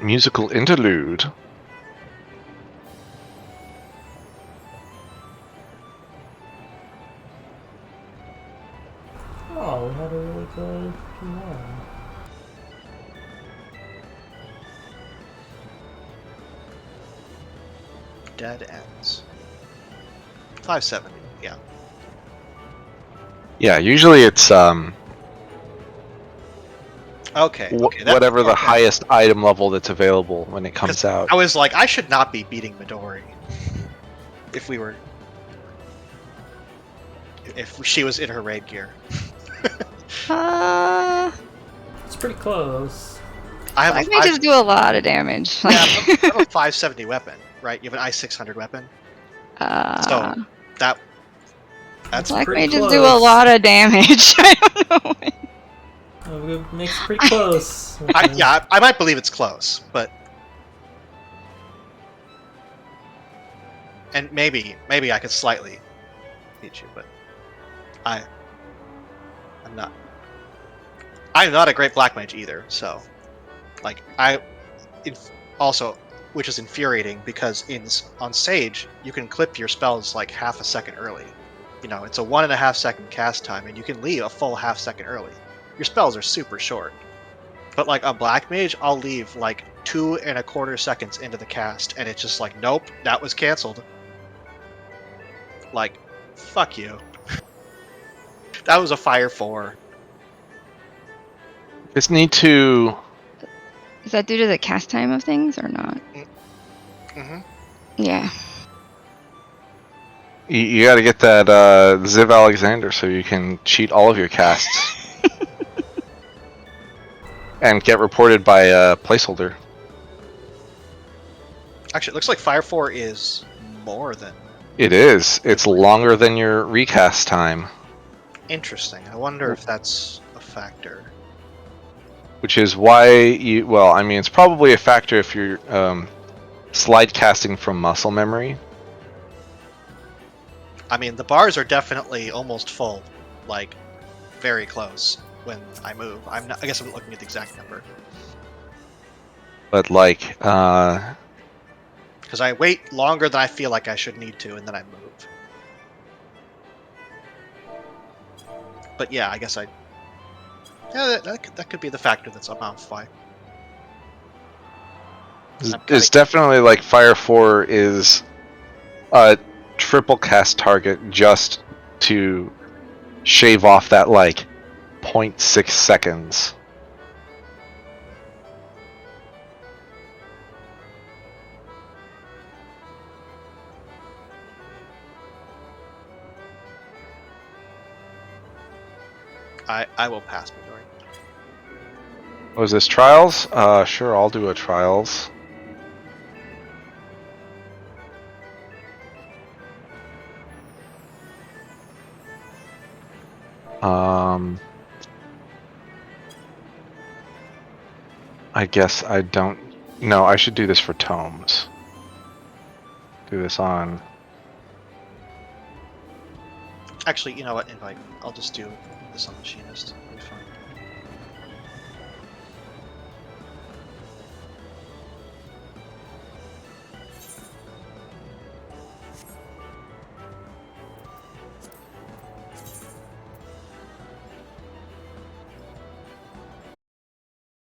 Musical interlude. Oh, we had a really good P1. dead ends. 570, yeah. Yeah, usually it's Okay. Okay. that- whatever the okay. highest item level that's available when it comes 'Cause out. I was like, I should not be beating Midori. If we were. If she was in her raid gear. It's pretty close. I have Black a mages do a lot of damage. Yeah, I have a 570 weapon, right? You have an I-600 weapon. So that's Black pretty mages close. do a lot of damage. I don't know. It makes it pretty close. I might believe it's close, but and maybe I could slightly beat you, but I'm not a great black mage either. So, like also, which is infuriating because on Sage you can clip your spells like half a second early. You know, it's a 1.5 second cast time, and you can leave a full half second early. Your spells are super short. But like a black mage, I'll leave like 2.25 seconds into the cast, and it's just like, nope, that was canceled. Like, fuck you. That was a fire 4. Just need to. Is that due to the cast time of things or not? Mm-hmm. Yeah. You got to get that Ziv Alexander so you can cheat all of your casts. And get reported by a placeholder. Actually, it looks like fire 4 is more than It is. It's longer than your recast time. interesting. I wonder if that's a factor. Which is why you. Well, I mean, it's probably a factor if you're slide casting from muscle memory. I mean, the bars are definitely almost full, like very close when I move. I guess I'm looking at the exact number But like, because I wait longer than I feel like I should need to, and then I move. But yeah, I guess that could be the factor that's amplified. it's definitely like Fire 4 is a triple cast target just to shave off that like 0.6 seconds. I will pass Midori. Was this trials? Sure, I'll do a trials. I guess I don't. No, I should do this for tomes. Do this on. Actually, you know what? Invite. I'll just do this on Machinist.